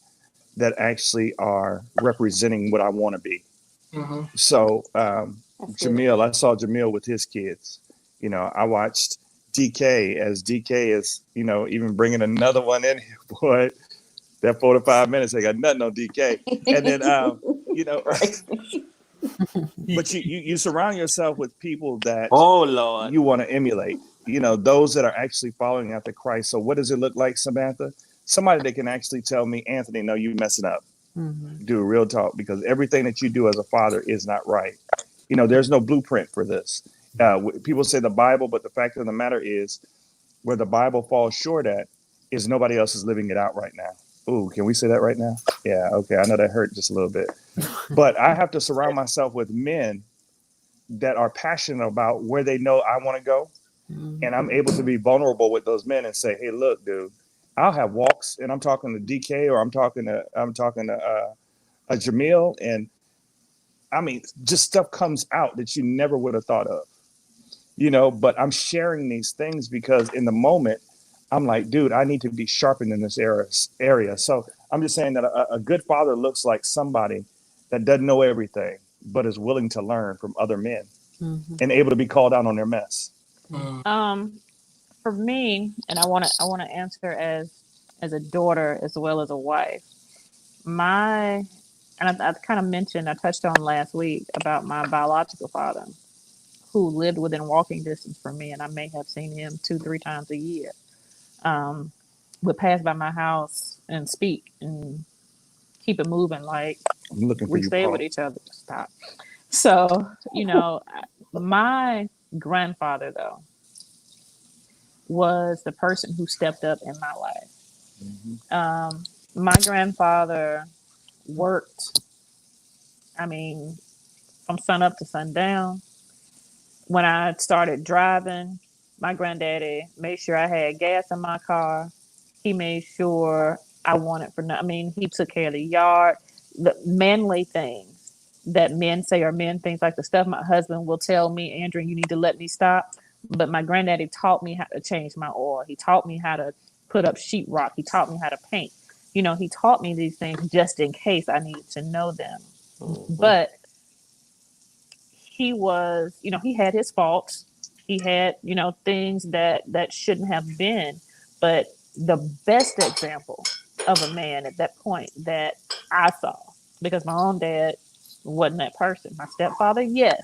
that actually are representing what I want to be. Mm-hmm. So That's good. Jamil, I saw Jamil with his kids. You know, I watched DK as DK is, you know, even bringing another one in here. Boy, that 4 to 5 minutes, they got nothing on DK. And then, you know, but you surround yourself with people that Oh Lord. you want to emulate, you know, those that are actually following after Christ. So what does it look like, Samantha? Somebody that can actually tell me, Anthony, no, you messing up. Mhm. Do a real talk, because everything that you do as a father is not right. You know, there's no blueprint for this. People say the Bible, but the fact of the matter is where the Bible falls short at is nobody else is living it out right now. Ooh, can we say that right now? Yeah, okay. I know that hurt just a little bit. But I have to surround myself with men that are passionate about where they know I want to go. Mhm. And I'm able to be vulnerable with those men and say, hey, look, dude, I'll have walks, and I'm talking to DK, or I'm talking to a Jamil, and I mean, just stuff comes out that you never would have thought of, you know. But I'm sharing these things because in the moment, I'm like, dude, I need to be sharpened in this area. So I'm just saying that a good father looks like somebody that doesn't know everything, but is willing to learn from other men Mhm. and able to be called out on their mess. For me, and I want to answer as a daughter as well as a wife. I kind of mentioned, I touched on last week about my biological father, who lived within walking distance from me, and I may have seen him 2-3 times a year. Would pass by my house and speak and keep it moving, like I'm looking for we you, stay Paul. with each other. Stop. So, you know, my grandfather, though, was the person who stepped up in my life. Mhm. My grandfather worked, I mean, from sun up to sundown. When I started driving, my granddaddy made sure I had gas in my car. He made sure I wanted for nothing. I mean, he took care of the yard, the manly things that men say are men things, like the stuff my husband will tell me, Andrew, you need to let me stop. But my granddaddy taught me how to change my oil. He taught me how to put up sheetrock. He taught me how to paint. You know, he taught me these things just in case I needed to know them. But he was, he had his faults. He had, things that shouldn't have been. But the best example of a man at that point that I saw, because my own dad wasn't that person. My stepfather, yes,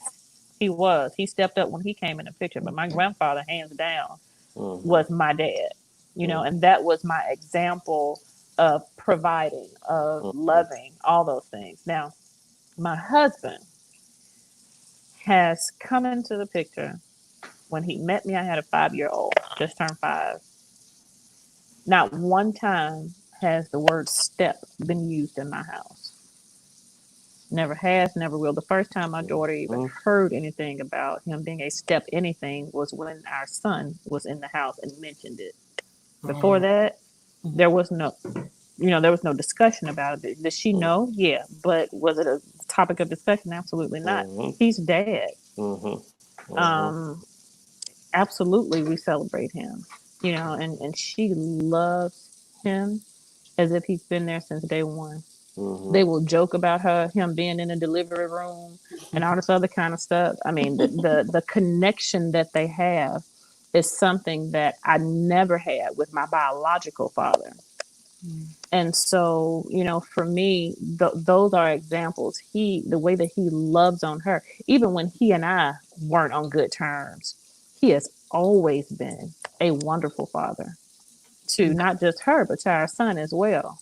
he was. He stepped up when he came in the picture. But my grandfather, hands down, was my dad. And that was my example of providing, of loving, all those things. Now, my husband has come into the picture. When he met me, I had a 5-year-old, just turned 5. Not one time has the word step been used in my house. Never has, never will. The first time my daughter even heard anything about him being a step anything was when our son was in the house and mentioned it. Before that, there was no discussion about it. Did she know? Yeah. But was it a topic of discussion? Absolutely not. He's dad. Absolutely, we celebrate him. And she loves him as if he's been there since day one. They will joke about him being in a delivery room and all this other kind of stuff. I mean, the connection that they have is something that I never had with my biological father. And so, for me, those are examples. The way that he loves on her, even when he and I weren't on good terms, he has always been a wonderful father to not just her, but to our son as well.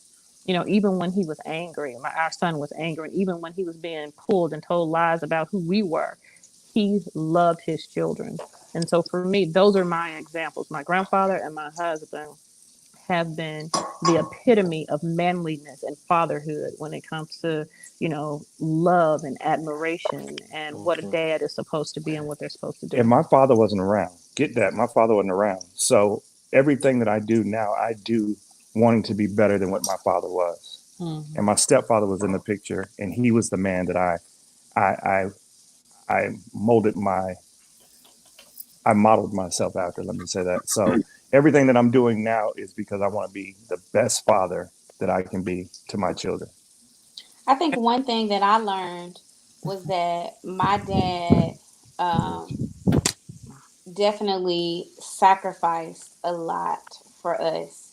Even when he was angry, our son was angry, and even when he was being pulled and told lies about who we were, he loved his children. And so for me, those are my examples. My grandfather and my husband have been the epitome of manliness and fatherhood when it comes to, love and admiration and what a dad is supposed to be and what they're supposed to do. And my father wasn't around. Get that. My father wasn't around. So everything that I do now, I do wanting to be better than what my father was. And my stepfather was in the picture, and he was the man that I modeled myself after, let me say that. So everything that I'm doing now is because I want to be the best father that I can be to my children. I think one thing that I learned was that my dad definitely sacrificed a lot for us.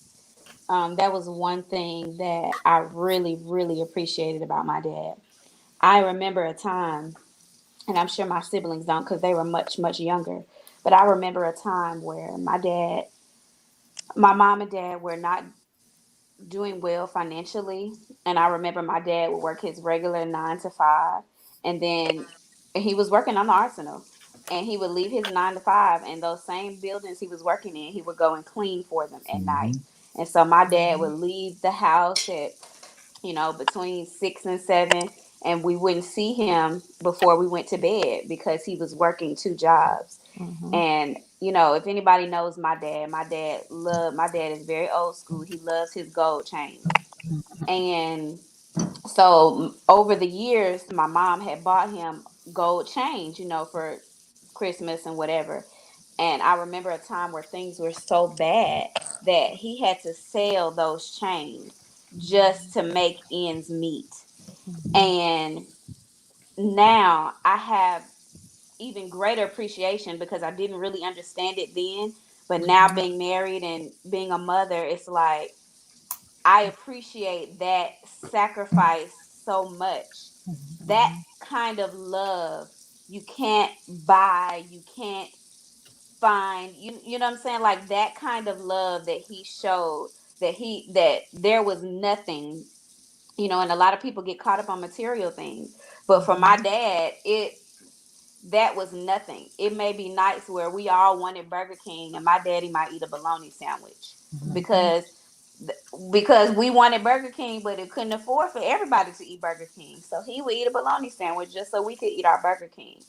That was one thing that I really, really appreciated about my dad. I remember a time, and I'm sure my siblings don't because they were much, much younger, but I remember a time where my mom and dad were not doing well financially. And I remember my dad would work his regular 9 to 5, and then he was working on the Arsenal. And he would leave his 9 to 5, and those same buildings he was working in, he would go and clean for them at night. And so my dad would leave the house at, between 6 and 7, and we wouldn't see him before we went to bed because he was working 2 jobs. And if anybody knows my dad is very old school. He loves his gold chains. And so over the years, my mom had bought him gold chains, for Christmas and whatever. And I remember a time where things were so bad that he had to sell those chains just to make ends meet. And now I have even greater appreciation because I didn't really understand it then. But now being married and being a mother, it's like I appreciate that sacrifice so much. That kind of love you can't buy, you can't find. You know what I'm saying? Like that kind of love that he showed, that there was nothing, and a lot of people get caught up on material things. But for my dad, that was nothing. It may be nights where we all wanted Burger King and my daddy might eat a bologna sandwich because we wanted Burger King, but it couldn't afford for everybody to eat Burger King. So he would eat a bologna sandwich just so we could eat our Burger King.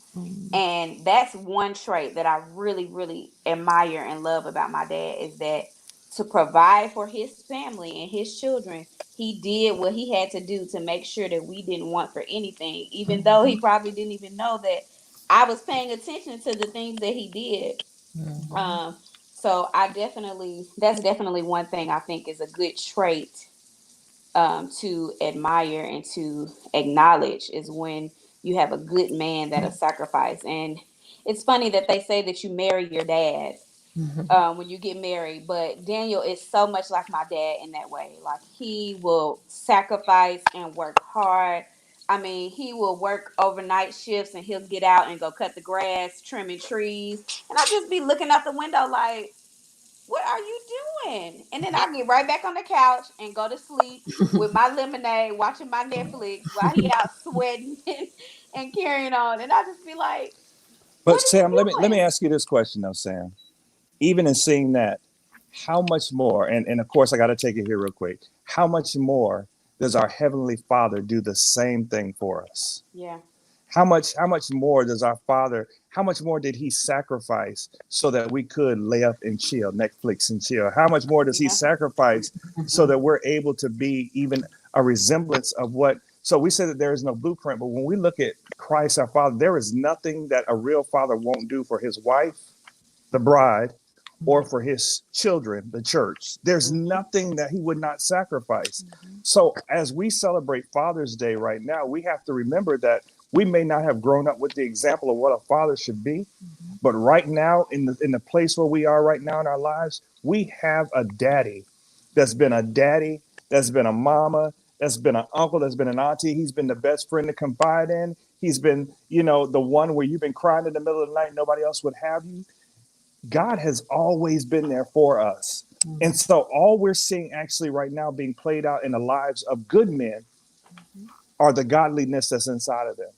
And that's one trait that I really, really admire and love about my dad, is that to provide for his family and his children, he did what he had to do to make sure that we didn't want for anything, even though he probably didn't even know that I was paying attention to the things that he did. So that's definitely one thing I think is a good trait to admire and to acknowledge, is when you have a good man that'll sacrifice. And it's funny that they say that you marry your dad when you get married, but Daniel is so much like my dad in that way. Like, he will sacrifice and work hard. I mean, he will work overnight shifts and he'll get out and go cut the grass, trimming trees, and I just be looking out the window like, what are you doing? And then I get right back on the couch and go to sleep with my lemonade, watching my Netflix while he out sweating and carrying on. And I just be like, But what are Sam, you let me doing? ask you this question though, Sam. Even in seeing that, how much more, and of course I got to take it here real quick, how much more does our Heavenly Father do the same thing for us? Yeah. How much more does our Father, how much more did he sacrifice so that we could lay up and chill, Netflix and chill? How much more does he sacrifice so that we're able to be even a resemblance of what? So we say that there is no blueprint, but when we look at Christ, our Father, there is nothing that a real father won't do for his wife, the bride, or for his children, the church. There's nothing that he would not sacrifice. So as we celebrate Father's Day right now, we have to remember that we may not have grown up with the example of what a father should be, but right now, in the place where we are right now in our lives, we have a daddy, that's been a mama, that's been an uncle, that's been an auntie. He's been the best friend to confide in. He's been, the one where you've been crying in the middle of the night, nobody else would have you. God has always been there for us. And so all we're seeing actually right now being played out in the lives of good men are the godliness that's inside of them.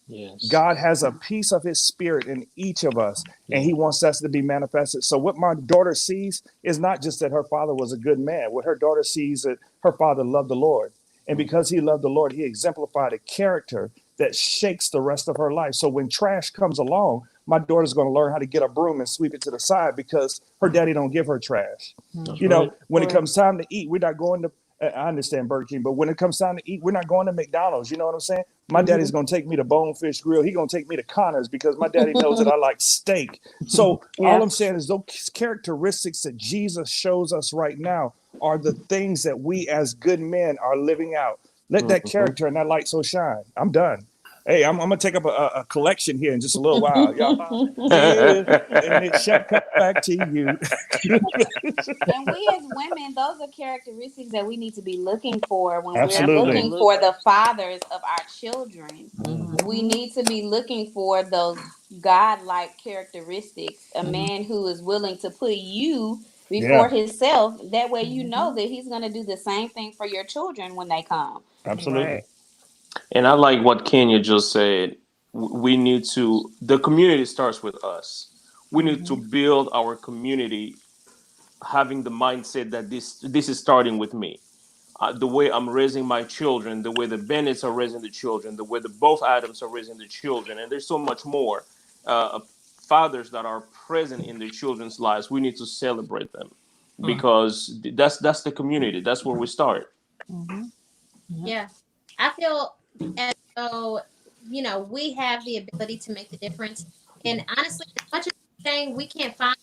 Yes. God has a piece of his spirit in each of us, and he wants us to be manifested. So what my daughter sees is not just that her father was a good man. What her daughter sees that her father loved the Lord. And because he loved the Lord, he exemplified a character that shakes the rest of her life. So when trash comes along, my daughter's going to learn how to get a broom and sweep it to the side because her daddy don't give her trash. That's You know, right. when it comes time to eat, we're not going to, I understand Burger King, but when it comes time to eat, we're not going to McDonald's. You know what I'm saying? My daddy's going to take me to Bonefish Grill. He's going to take me to Connor's because my daddy knows that I like steak. So all I'm saying is those characteristics that Jesus shows us right now are the things that we as good men are living out. Let that character and that light so shine. I'm done. Hey, I'm going to take up a collection here in just a little while. Y'all, and it shall come back to you. And we as women, those are characteristics that we need to be looking for when Absolutely. we're looking for the fathers of our children. We need to be looking for those God-like characteristics. A man who is willing to put you before himself. That way you know that he's going to do the same thing for your children when they come. Absolutely. Right. And I like what Kenya just said. We need to, the community starts with us. We need to build our community having the mindset that this is starting with me. The way I'm raising my children, the way the Bennetts are raising the children, the way the both Adams are raising the children, and there's so much more. Fathers that are present in their children's lives, we need to celebrate them because that's the community. That's where we start. Yeah. I feel as though, we have the ability to make the difference. And honestly, as much as we're saying we can't find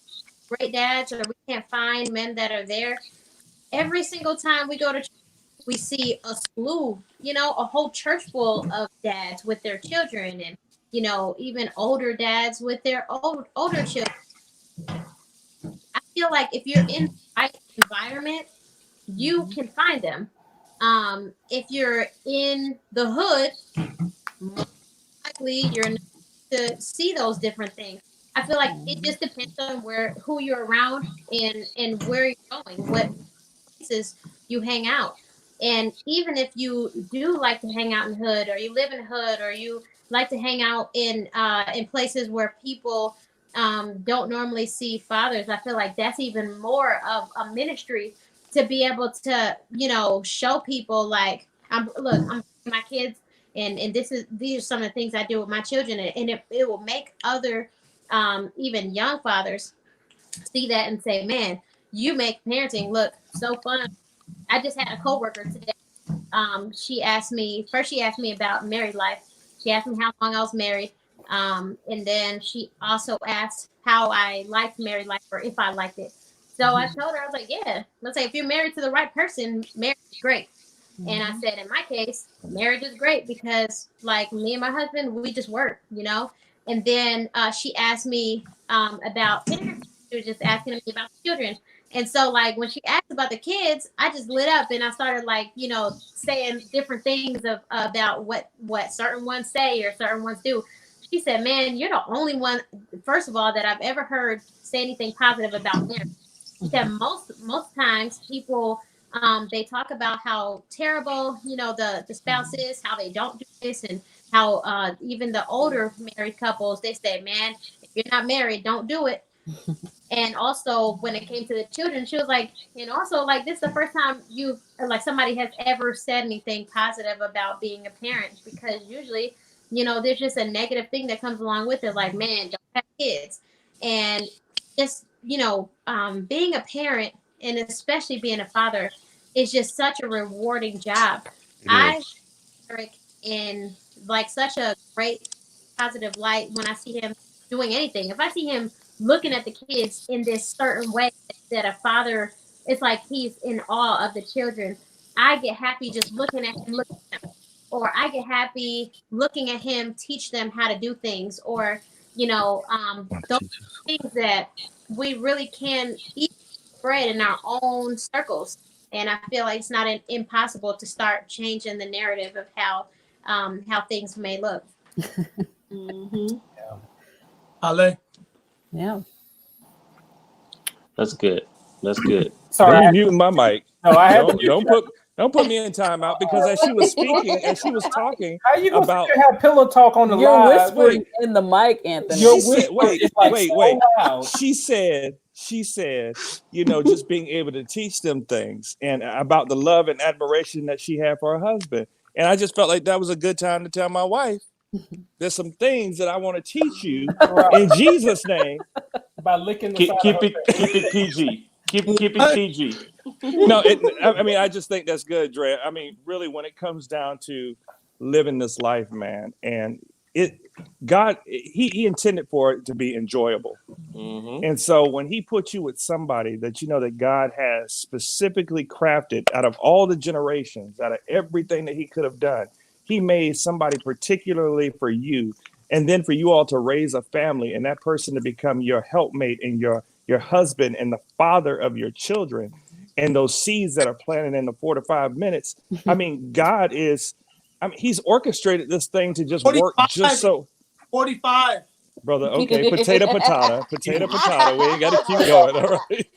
great dads or we can't find men that are there, every single time we go to church, we see a slew, a whole church full of dads with their children and, even older dads with their older children. I feel like if you're in the right environment, you can find them. If you're in the hood, most likely you're not to see those different things. I feel like it just depends on who you're around and where you're going, what places you hang out. And even if you do like to hang out in hood, or you live in hood, or you like to hang out in places where people don't normally see fathers, I feel like that's even more of a ministry to be able to, show people like, I'm my kids, and these are some of the things I do with my children, and it will make other even young fathers see that and say, man, you make parenting look so fun. I just had a coworker today. She asked me about married life. She asked me how long I was married. And then she also asked how I liked married life or if I liked it. So I told her, I was like, yeah, let's say if you're married to the right person, marriage is great. And I said, in my case, marriage is great because, like, me and my husband, we just work, you know. And then she asked me about parenting. She was just asking me about children. And so, like, when she asked about the kids, I just lit up and I started, like, you know, saying different things about what certain ones say or certain ones do. She said, man, you're the only one, first of all, that I've ever heard say anything positive about marriage. She said most times people, they talk about how terrible, you know, the spouse is, how they don't do this, and how even the older married couples, they say, man, if you're not married, don't do it. And also when it came to the children, she was like, and also like, this is the first time somebody has ever said anything positive about being a parent, because usually, you know, there's just a negative thing that comes along with it. Like, man, don't have kids. And just, you know, being a parent and especially being a father is just such a rewarding job. I see Eric in like such a great positive light when I see him doing anything. If I see him looking at the kids in this certain way that a father, it's like he's in awe of the children. I get happy just looking at him, or I get happy looking at him teach them how to do things, or, you know, those things that we really can eat bread in our own circles. And I feel like it's not impossible to start changing the narrative of how things may look. Mm-hmm. Ale. Yeah. That's good. That's good. Sorry, Let me mute my mic. No, I have Don't put me in timeout, because as she was speaking, as she was talking how you gonna about have pillow talk on the You're live? whispering in the mic, Anthony. Your She said, whisper is like wait. so loud. She said, you know, just being able to teach them things and about the love and admiration that she had for her husband. And I just felt like that was a good time to tell my wife, there's some things that I want to teach you in Jesus' name. By licking the Keep side of her face. it PG. Keep it PG. No, I mean, I just think that's good, Dre. I mean, really, when it comes down to living this life, man, and God, he intended for it to be enjoyable. Mm-hmm. And so when he put you with somebody that you know that God has specifically crafted out of all the generations, out of everything that he could have done, he made somebody particularly for you. And then for you all to raise a family and that person to become your helpmate and your husband and the father of your children, and those seeds that are planted in the 4 to 5 minutes. I mean, God is, he's orchestrated this thing to just 45, work just so. 45. Brother, okay, potato. We ain't got to keep going, all right?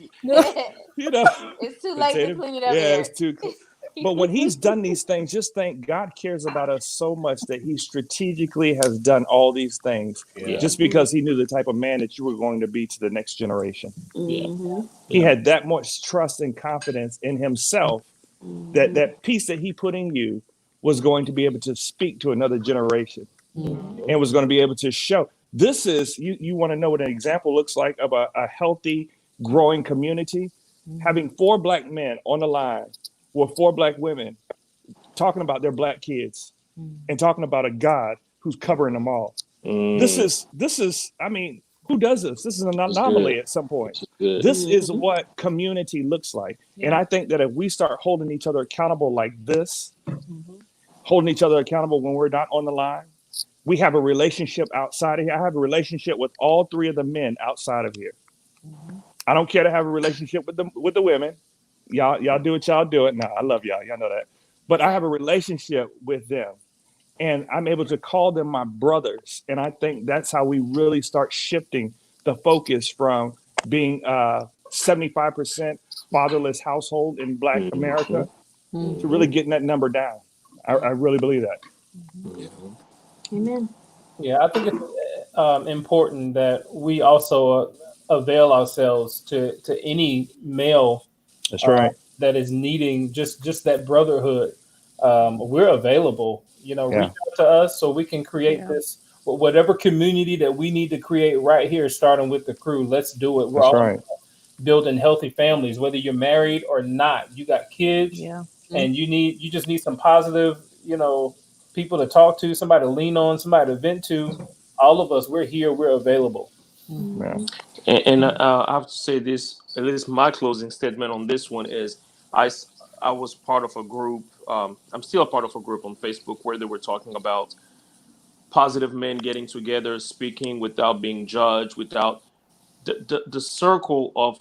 You know, It's too late to clean it up. yeah, it's too cool. But when he's done these things, just think God cares about us so much that he strategically has done all these things just because he knew the type of man that you were going to be to the next generation. Mm-hmm. He had that much trust and confidence in himself that piece that he put in you was going to be able to speak to another generation and was going to be able to show. This is, you want to know what an example looks like of a healthy, growing community? Having 4 black men on the line with 4 black women talking about their black kids and talking about a God who's covering them all. This is, I mean, who does this? This is an anomaly at some point. This is what community looks like. Yeah. And I think that if we start holding each other accountable like this, holding each other accountable when we're not on the line, we have a relationship outside of here. I have a relationship with all 3 of the men outside of here. I don't care to have a relationship with the women. Y'all do what y'all do it. No, I love y'all. Y'all know that. But I have a relationship with them. And I'm able to call them my brothers. And I think that's how we really start shifting the focus from being 75% fatherless household in Black America to really getting that number down. I really believe that. Amen. Yeah, I think it's important that we also avail ourselves to any male That's right. that is needing just that brotherhood. We're available, you know, reach out to us so we can create this, whatever community that we need to create right here, starting with the crew. Let's do it. We're all building healthy families, whether you're married or not. You got kids and you just need some positive, you know, people to talk to, somebody to lean on, somebody to vent to. All of us, we're here, we're available. And I have to say this, at least my closing statement on this one is, I I was part of a group. I'm still a part of a group on Facebook where they were talking about positive men getting together, speaking without being judged, without the circle of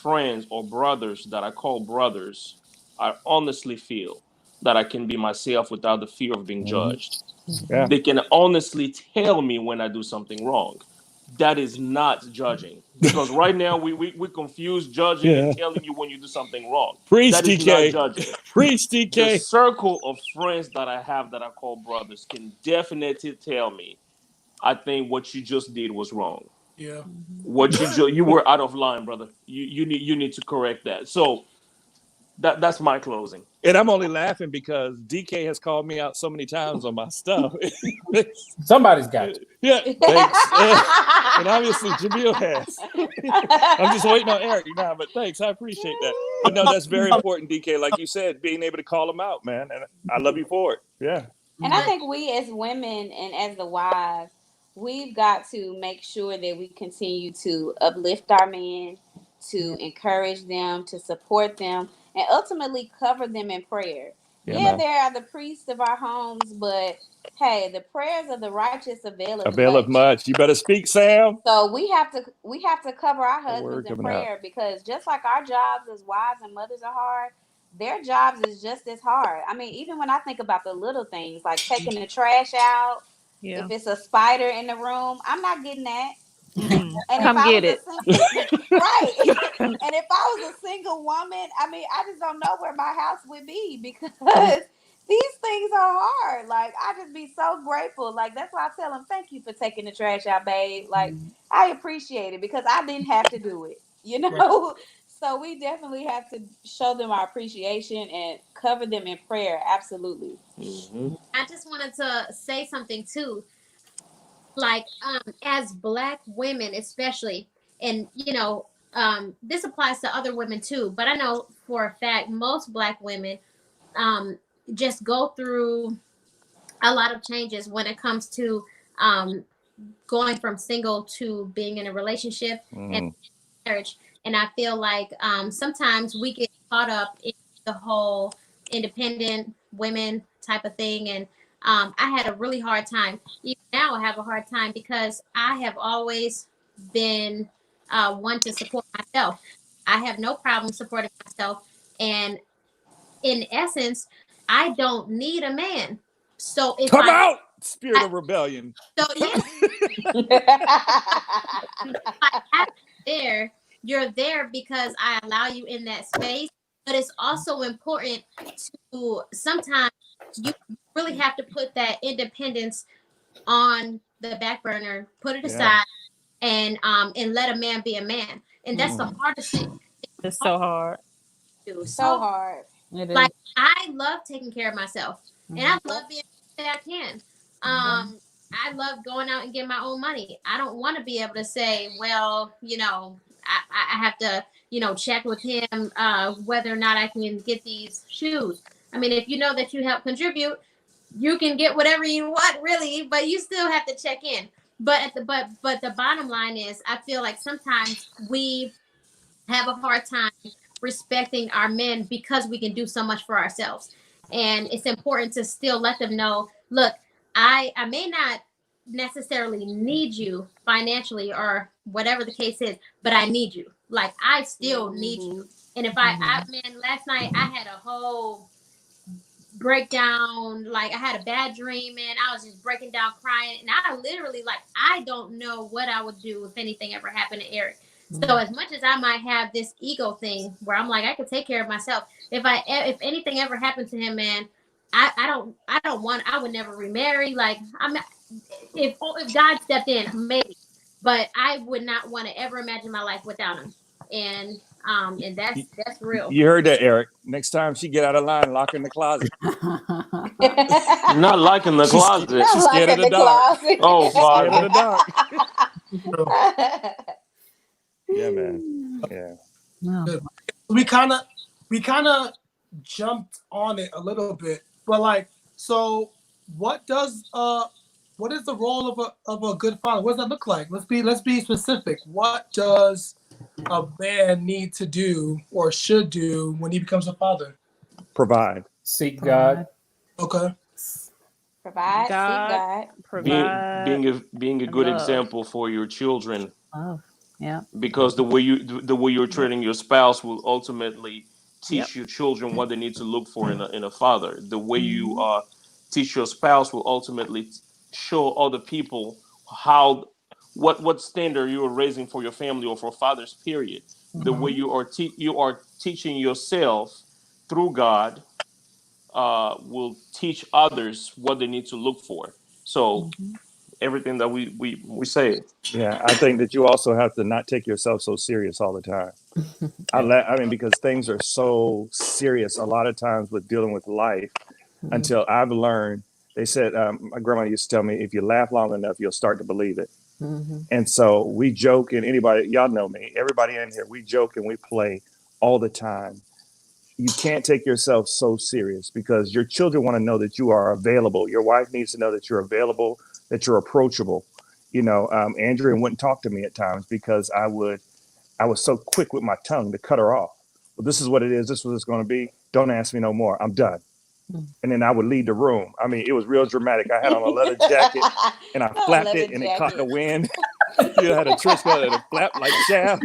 friends or brothers that I call brothers. I honestly feel that I can be myself without the fear of being judged. Yeah. They can honestly tell me when I do something wrong. That is not judging, because right now we confuse judging Yeah. and telling you when you do something wrong. Preach, That is not DK. judging. Preach, The DK. circle of friends that I have that I call brothers can definitely tell me, I think what you just did was wrong. Yeah. What you were out of line, brother. You need to correct that. So that's my closing. And I'm only laughing because DK has called me out so many times on my stuff. Somebody's got to. Yeah, thanks. And obviously Jamil has. I'm just waiting on Eric now, but thanks. I appreciate that. But no, that's very important, DK. Like you said, being able to call them out, man. And I love you for it. Yeah. And I think we as women and as the wives, we've got to make sure that we continue to uplift our men, to encourage them, to support them, and ultimately cover them in prayer. Yeah, they are the priests of our homes, but hey, the prayers of the righteous availeth much. You better speak, Sam. So we have to cover our husbands in prayer, because just like our jobs as wives and mothers are hard, their jobs is just as hard. I mean, even when I think about the little things like taking the trash out, if it's a spider in the room, I'm not getting that. And come get it. Right. And if I was a single woman, I mean, I just don't know where my house would be, because these things are hard. Like, I just be so grateful. Like, that's why I tell them, thank you for taking the trash out, babe. Like, I appreciate it, because I didn't have to do it, you know? Right. So we definitely have to show them our appreciation and cover them in prayer. Absolutely. Mm-hmm. I just wanted to say something too. Like, as Black women, especially, and this applies to other women too, but I know for a fact most Black women just go through a lot of changes when it comes to going from single to being in a relationship and marriage. And I feel like sometimes we get caught up in the whole independent women type of thing. And I had a really hard time. Even now I have a hard time, because I have always been one to support myself. I have no problem supporting myself. And in essence, I don't need a man. So if Come out, spirit of rebellion. So yeah, you're there because I allow you in that space. But it's also important to sometimes you really have to put that independence on the back burner, put it aside, and let a man be a man. And that's the hardest thing. It's so hard. So hard. Like, I love taking care of myself, and I love being that I can. I love going out and getting my own money. I don't want to be able to say, well, I have to, check with him whether or not I can get these shoes. I mean, if you know that you help contribute, you can get whatever you want, really, but you still have to check in. But the bottom line is, I feel like sometimes we have a hard time respecting our men because we can do so much for ourselves. And it's important to still let them know, look, I may not necessarily need you financially or whatever the case is, but I need you. Like, I still need you. And if man, last night I had a whole breakdown. Like, I had a bad dream, and I was just breaking down crying. And I literally, like, I don't know what I would do if anything ever happened to Eric. So as much as I might have this ego thing where I'm like, I can take care of myself. If anything ever happened to him, man, I would never remarry. Like, if God stepped in, maybe, but I would not want to ever imagine my life without him. And that's real. You heard that, Eric. Next time she get out of line, lock her in the closet. Not liking the closet. She's scared of the dark. Oh, Father. Scared of the dark. Yeah, man. Yeah. We kind of jumped on it a little bit, but like, so what is the role of a good father? What does that look like? Let's be specific. What does a man need to do or should do when he becomes a father? Provide. Seek God. Okay. Provide, seek God, God. provide, Being a and good love. example for your children, Oh, yeah. because the way you're treating your spouse will ultimately Yep. teach your children what they need to look for in a father. The way you Mhm. teach your spouse will ultimately show other people how what standard you are raising for your family or for fathers. Period. The way Mhm. you are teaching yourself through God will teach others what they need to look for. So Mhm. everything that we say. Yeah, I think that you also have to not take yourself so serious all the time. I mean, because things are so serious a lot of times with dealing with life. Until I've learned, they said, my grandma used to tell me, if you laugh long enough, you'll start to believe it. Mhm. And so we joke, and anybody, y'all know me, everybody in here, we joke and we play all the time. You can't take yourself so serious because your children want to know that you are available. Your wife needs to know that you're available, that you're approachable. Andrea wouldn't talk to me at times because I was so quick with my tongue to cut her off. Well, this is what it is. This is what it's going to be. Don't ask me no more. I'm done. And then I would leave the room. I mean, it was real dramatic. I had on a leather jacket and I Oh, flapped leather it and it caught the jacket. wind. I had a trench coat and it flapped like chaff.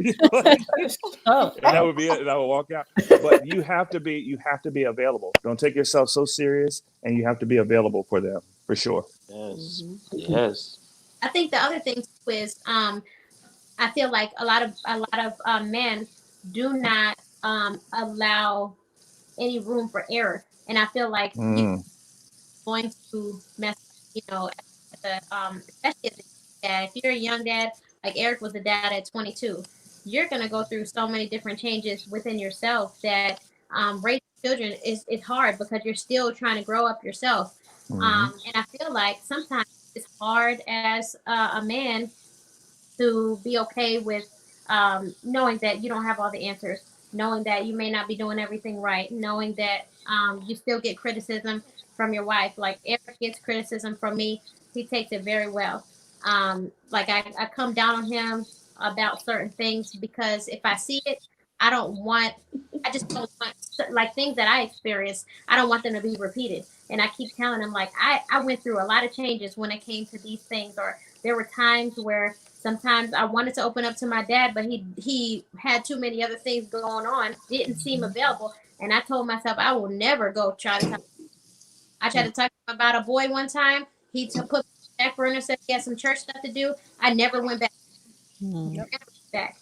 Oh, And that would be it. And I would walk out. But you have to be available. Don't take yourself so serious, and you have to be available for them for sure. Yes, Mhm. yes. I think the other thing too is I feel like a lot of men do not allow any room for error, and I feel like you Mm. going to mess, especially as a dad. If you're a young dad, like Eric was a dad at 22, you're gonna go through so many different changes within yourself that raising children is hard because you're still trying to grow up yourself. Hmm. And I feel like sometimes it's hard as a man to be okay with knowing that you don't have all the answers, knowing that you may not be doing everything right, knowing that you still get criticism from your wife. Like Eric gets criticism from me, he takes it very well. Like I come down on him about certain things because if I see it, I don't want, I just don't want, like things that I experienced, I don't want them to be repeated. And I keep telling him, like, I went through a lot of changes when it came to these things, or there were times where sometimes I wanted to open up to my dad, but he had too many other things going on, didn't seem available. And I told myself I will never go try to talk. I tried to talk to him about a boy one time. He put me on the back burner, said he had some church stuff to do. I never went back. Mhm. Never went back.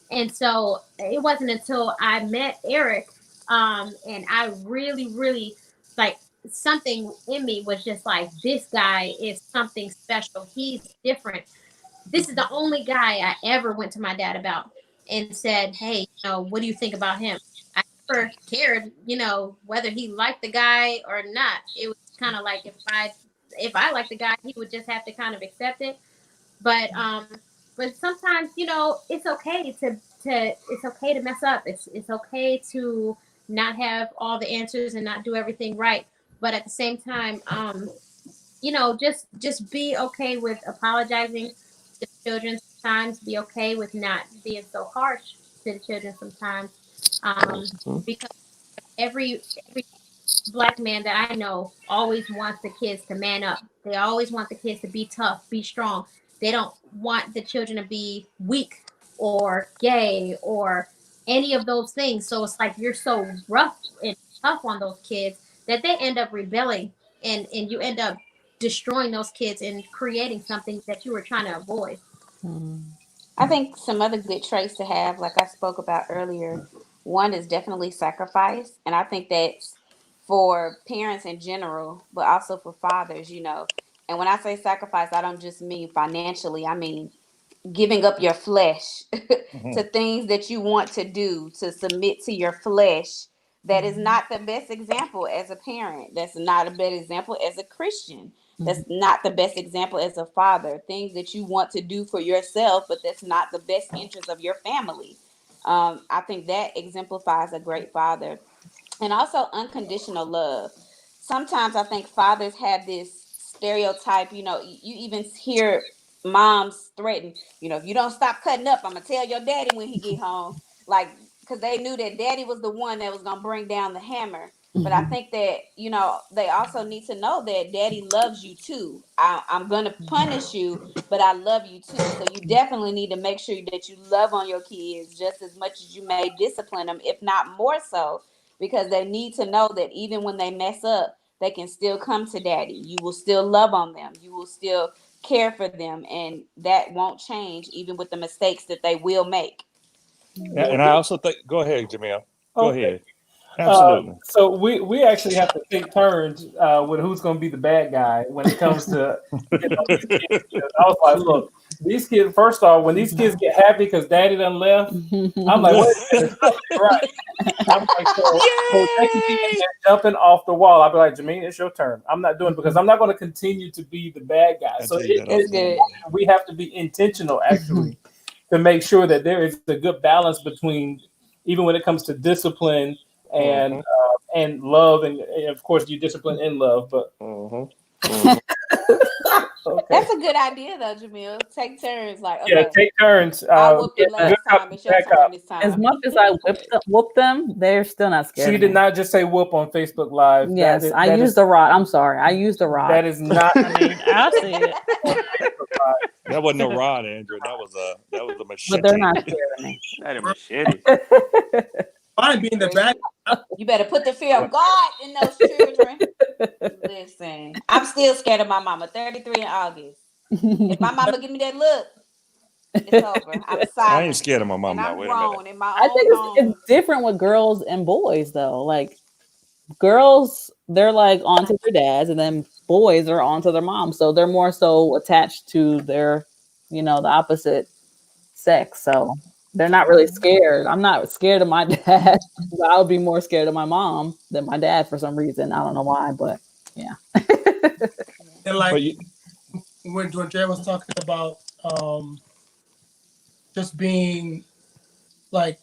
And so it wasn't until I met Eric, and I really, really like something in me was just like, this guy is something special. He's different. This is the only guy I ever went to my dad about and said, hey, what do you think about him? I never cared, whether he liked the guy or not. It was kind of like if I liked the guy, he would just have to kind of accept it. But sometimes, it's okay to it's okay to mess up. It's okay to not have all the answers and not do everything right. But at the same time, just be okay with apologizing to the children sometimes. Be okay with not being so harsh to the children sometimes, Mhm. because every black man that I know always wants the kids to man up. They always want the kids to be tough, be strong. They don't want the children to be weak or gay or any of those things. So it's like you're so rough and tough on those kids that they end up rebelling, and you end up destroying those kids and creating something that you were trying to avoid. Mhm. I think some other good traits to have, like I spoke about earlier, one is definitely sacrifice. And I think that's for parents in general, but also for fathers. And when I say sacrifice, I don't just mean financially, I mean giving up your flesh to Hmm. things that you want to do, to submit to your flesh. That is Mhm. not the best example as a parent. That's not a bad example as a Christian. That's Mhm. not the best example as a father. Things that you want to do for yourself, but that's not the best interest of your family. I think that exemplifies a great father. And also unconditional love. Sometimes I think fathers have this stereotype, you even hear moms threaten, if you don't stop cutting up, I'm gonna tell your daddy when he get home. Like, because they knew that daddy was the one that was gonna bring down the hammer. But I think that, you know, they also need to know that daddy loves you too. I'm going to punish you, but I love you too. So you definitely need to make sure that you love on your kids just as much as you may discipline them, if not more so, because they need to know that even when they mess up, they can still come to daddy. You will still love on them. You will still care for them. And that won't change even with the mistakes that they will make. And I also think, go ahead, Jamil. Go Okay. ahead. Absolutely. So we actually have to take turns with who's going to be the bad guy when it comes to these kids. I was like, look, these kids. First off, when these kids get happy because daddy done left, I'm like, wait a minute, right? I'm like, so they can be jumping off the wall. I'll be like, Jermaine, it's your turn. I'm not doing it because I'm not going to continue to be the bad guy. So we have to be intentional, actually, to make sure that there is a good balance between, even when it comes to discipline and love, and of course you discipline in love, but Okay. That's a good idea though, Jamil. Take turns, like take turns. I whooped them last time. It's your turn this time. As much as I whoop them, they're still not scared. She did not just say whoop on Facebook Live. Yes, I used the rod. I'm sorry, I used the rod. That is not. I see it. That wasn't a rod, Andrew. That was a machete. But they're not scared of me. That a machete. Fine being the bad. You better put the fear of God in those children. Listen, I'm still scared of my mama. 33 in August. If my mama give me that look, it's over. I'm silent. I ain't scared of my mom. And Now, I'm wait a minute. in my I think own it's different with girls and boys though. Like girls, they're like onto their dads, and then boys are onto their moms. So they're more so attached to their, the opposite sex. So they're not really scared. I'm not scared of my dad. I would be more scared of my mom than my dad for some reason. I don't know why, but yeah. And like when Dre was talking about just being like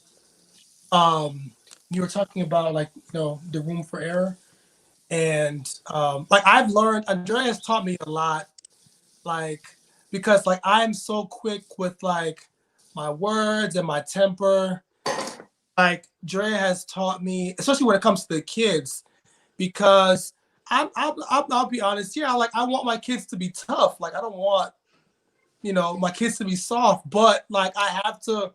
you were talking about like the room for error, and like I've learned, Andrea has taught me a lot, like because like I'm so quick with like my words and my temper. Like Drea has taught me, especially when it comes to the kids, because I'll be honest. Yeah, like I want my kids to be tough. Like I don't want my kids to be soft. But like I have to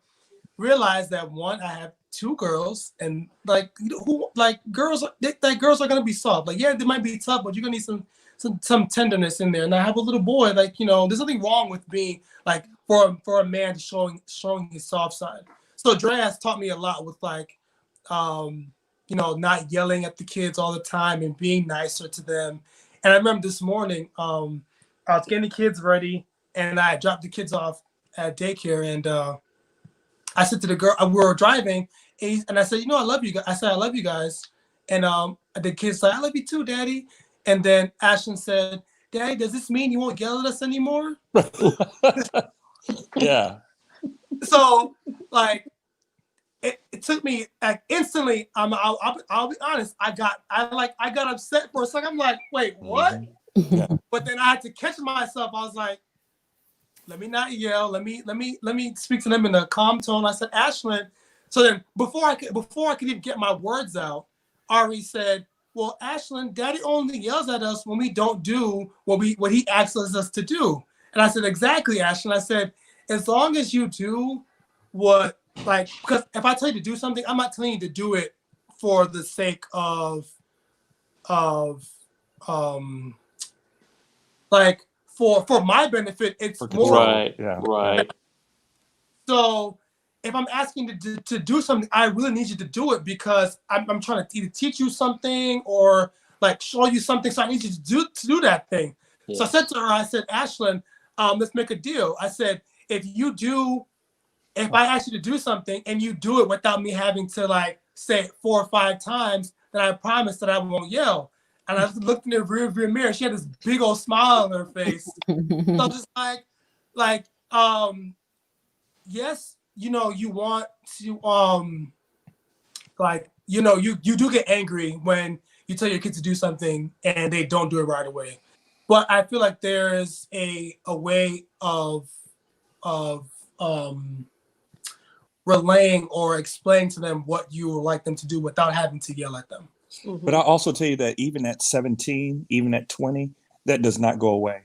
realize that one, I have two girls, and like girls are gonna be soft. Like yeah, they might be tough, but you're gonna need some tenderness in there. And I have a little boy. Like there's nothing wrong with being like for a man showing his soft side. So Dre has taught me a lot with like not yelling at the kids all the time and being nicer to them. And I remember this morning, I was getting the kids ready and I dropped the kids off at daycare, and I said to the girl, we were driving, and I said, I love you guys. I said, I love you guys. And the kids said, I love you too, Daddy. And then Ashton said, Daddy, does this mean you won't yell at us anymore? Yeah. So like it took me like instantly. I'll be honest. I got upset for a second. I'm like, wait, what? Yeah. But then I had to catch myself. I was like, let me not yell. Let me speak to them in a calm tone. I said, Ashlyn. So then before I could even get my words out, Ari said, well, Ashlyn, Daddy only yells at us when we don't do what he asks us to do. And I said, exactly, Ashlyn. I said, as long as you do what, like, because if I tell you to do something, I'm not telling you to do it for the sake of like for my benefit. It's more right. Yeah. Right. So if I'm asking you to do something, I really need you to do it because I'm trying to either teach you something or like show you something. So I need you to do that thing. Yeah. So I said to her, I said, Ashlyn, let's make a deal. I said, if I ask you to do something and you do it without me having to like say it 4 or 5 times, then I promise that I won't yell. And I looked in the rearview mirror. She had this big old smile on her face. So just like, yes, you want to, you do get angry when you tell your kids to do something and they don't do it right away. But I feel like there's a way of relaying or explaining to them what you would like them to do without having to yell at them. But I'll also tell you that even at 17, even at 20, that does not go away.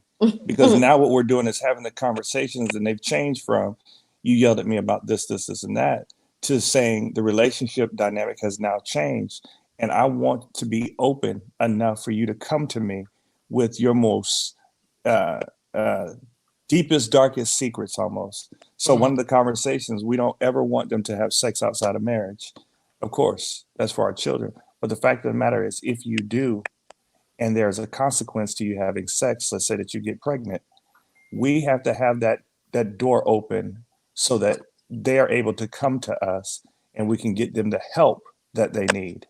Because now what we're doing is having the conversations, and they've changed from you yelled at me about this, and that, to saying the relationship dynamic has now changed. And I want to be open enough for you to come to me with your most deepest, darkest secrets almost. So one of the conversations, we don't ever want them to have sex outside of marriage. Of course, that's for our children. But the fact of the matter is, if you do, and there's a consequence to you having sex, let's say that you get pregnant, we have to have that door open so that they are able to come to us and we can get them the help that they need.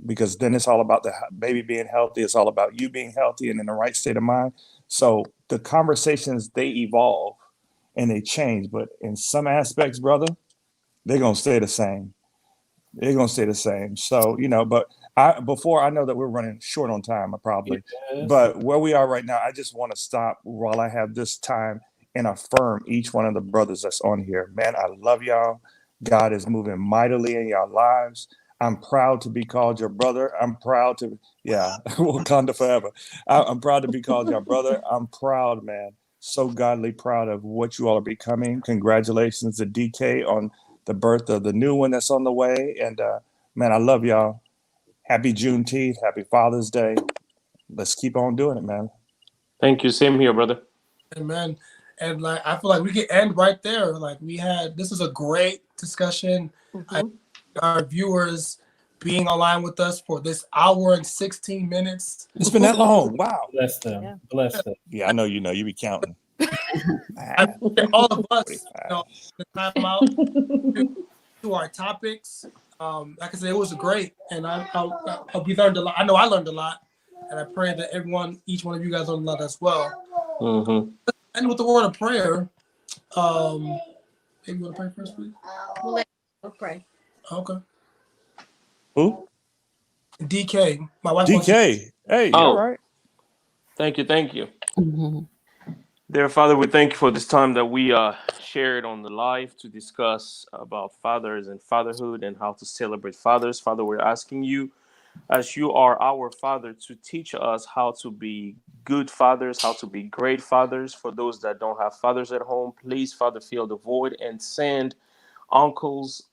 Because then it's all about the baby being healthy. It's all about you being healthy and in the right state of mind. So the conversations, they evolve and they change, but in some aspects, brother, they're going to stay the same. They're going to stay the same. So, but I know that we're running short on time, but where we are right now, I just want to stop while I have this time and affirm each one of the brothers that's on here. Man, I love y'all. God is moving mightily in your lives. I'm proud to be called your brother. I'm proud to, Wakanda forever. I'm proud to be called your brother. I'm proud, man. So godly proud of what you all are becoming. Congratulations to DK on the birth of the new one that's on the way. And man, I love y'all. Happy Juneteenth. Happy Father's Day. Let's keep on doing it, man. Thank you. Same here, brother. Amen. And I feel like we can end right there. This is a great discussion. Our viewers being online with us for this hour and 16 minutes. It's been that long. Wow. Bless them. Yeah. Bless them. Yeah, I know you be counting. All of us, the time out to our topics. Like I said, it was great, and we learned a lot. I know I learned a lot, and I pray that each one of you guys learned a lot as well. And with the word of prayer, maybe you want to pray first, please? We'll pray. Okay. Who? DK. My wife. DK. Hey, all right. Thank you. Dear Father, we thank you for this time that we shared on the live to discuss about fathers and fatherhood and how to celebrate fathers. Father, we're asking you, as you are our Father, to teach us how to be good fathers, how to be great fathers. For those that don't have fathers at home, please, Father, fill the void and send uncles,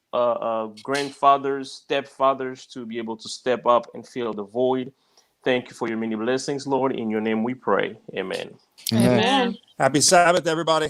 grandfathers, stepfathers to be able to step up and fill the void. Thank you for your many blessings, Lord. In your name we pray. Amen. Amen. Happy Sabbath, everybody.